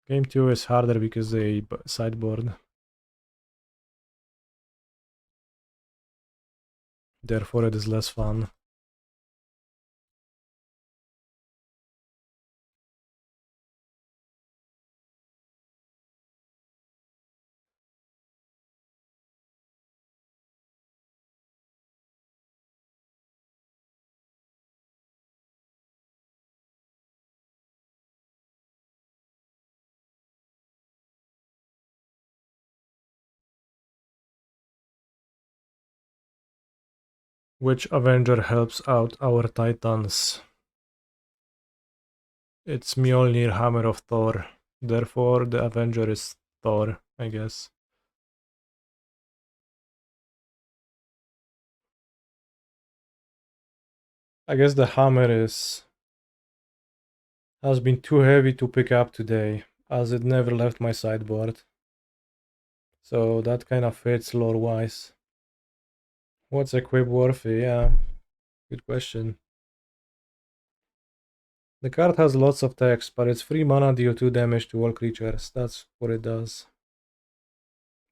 Game 2 is harder because they sideboard. Therefore it is less fun. Which Avenger helps out our Titans? It's Mjolnir, Hammer of Thor. Therefore the Avenger is Thor, I guess. I guess the hammer has been too heavy to pick up today, as it never left my sideboard. So that kind of fits lore-wise. What's equip worthy? Yeah, good question. The card has lots of text, but it's 3 mana, deal 2 damage to all creatures. That's what it does.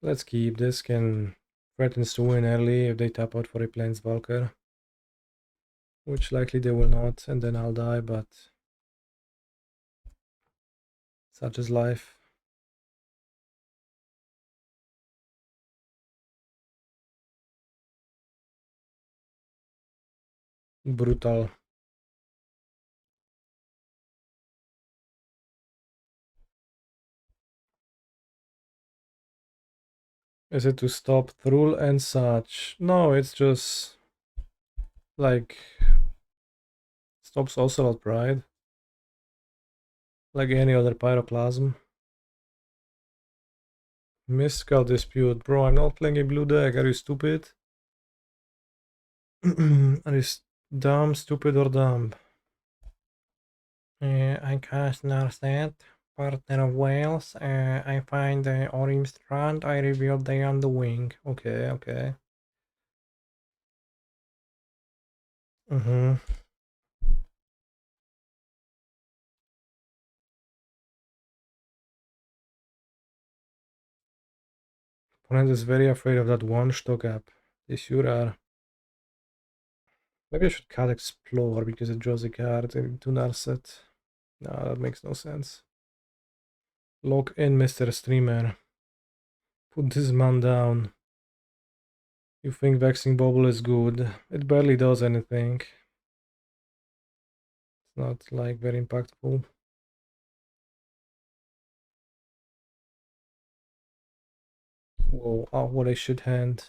Let's keep this. Can threatens to win early if they tap out for a Planeswalker. Which likely they will not, and then I'll die, but such is life. Brutal. Is it to stop Thrall and such? No, it's just like Stops Ocelot Pride. Like any other Pyroclasm. Mystical Dispute. Bro, I'm not playing a blue deck. Are you stupid? Are you dumb, stupid, or dumb? I cast Narset, Partner of Whales. I find the Orim Strand. I reveal they on the wing. Okay, okay. Opponent is very afraid of that one stock app. They sure are. Maybe I should cut Explore because it draws a card into Narset. No, that makes no sense. Lock in, Mr. Streamer. Put this man down. You think Vexing Bubble is good? It barely does anything. It's not like very impactful. Whoa, oh, what a shit hand.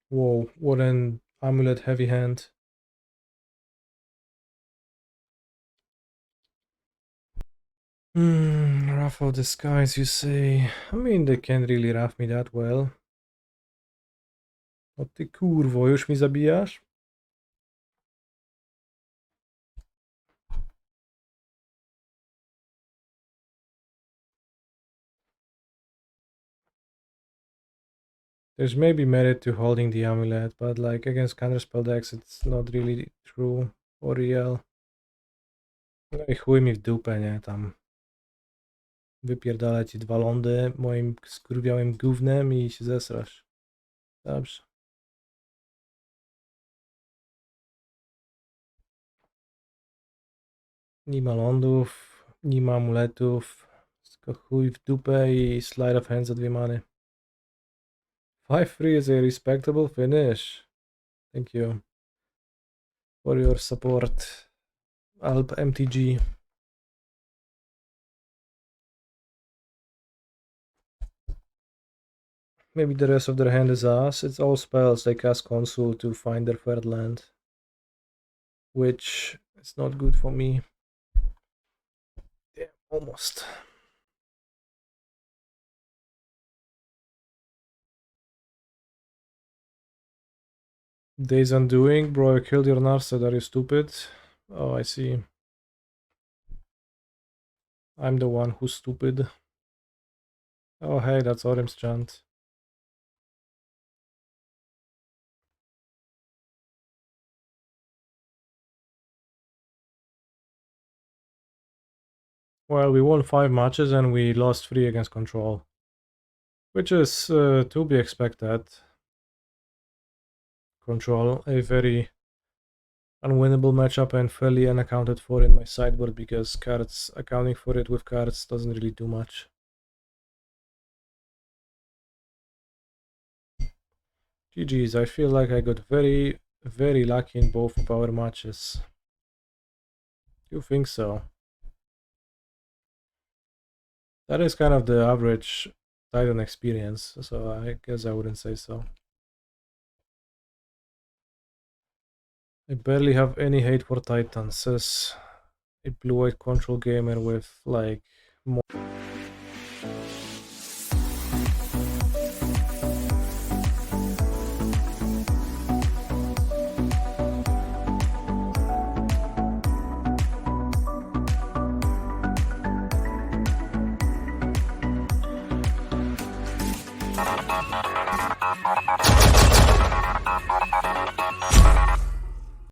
Whoa, what an Amulet heavy hand. Wrath of the Skies, you say? I mean, they can't really wrath me that well. O ty kurwo, już mi zabijasz? There's maybe merit to holding the amulet, but like against counterspell decks it's not really true or real. No i chuj mi w dupę, nie? Tam wypierdalę ci 2 lądy moim skurwiałym gównem i się zesrasz. Dobrze. Nie ma lądów, nie ma amuletów, tylko chuj w dupę i slide of hand za 2 many. 5-3 is a respectable finish. Thank you for your support, Alp MTG. Maybe the rest of their hand is ass. It's all spells. They cast Consul to find their third land, which is not good for me. Damn, almost. Days Undoing, bro, I killed your Narset, are you stupid? Oh, I see. I'm the one who's stupid. Oh, hey, that's Orim's chant. Well, we won 5 matches and we lost 3 against Control. Which is to be expected. Control, a very unwinnable matchup and fairly unaccounted for in my sideboard because cards accounting for it with cards doesn't really do much. GG's, I feel like I got very, very lucky in both of our matches. You think so? That is kind of the average Titan experience, so I guess I wouldn't say so. I barely have any hate for Titans, says a blue-white control gamer with like more.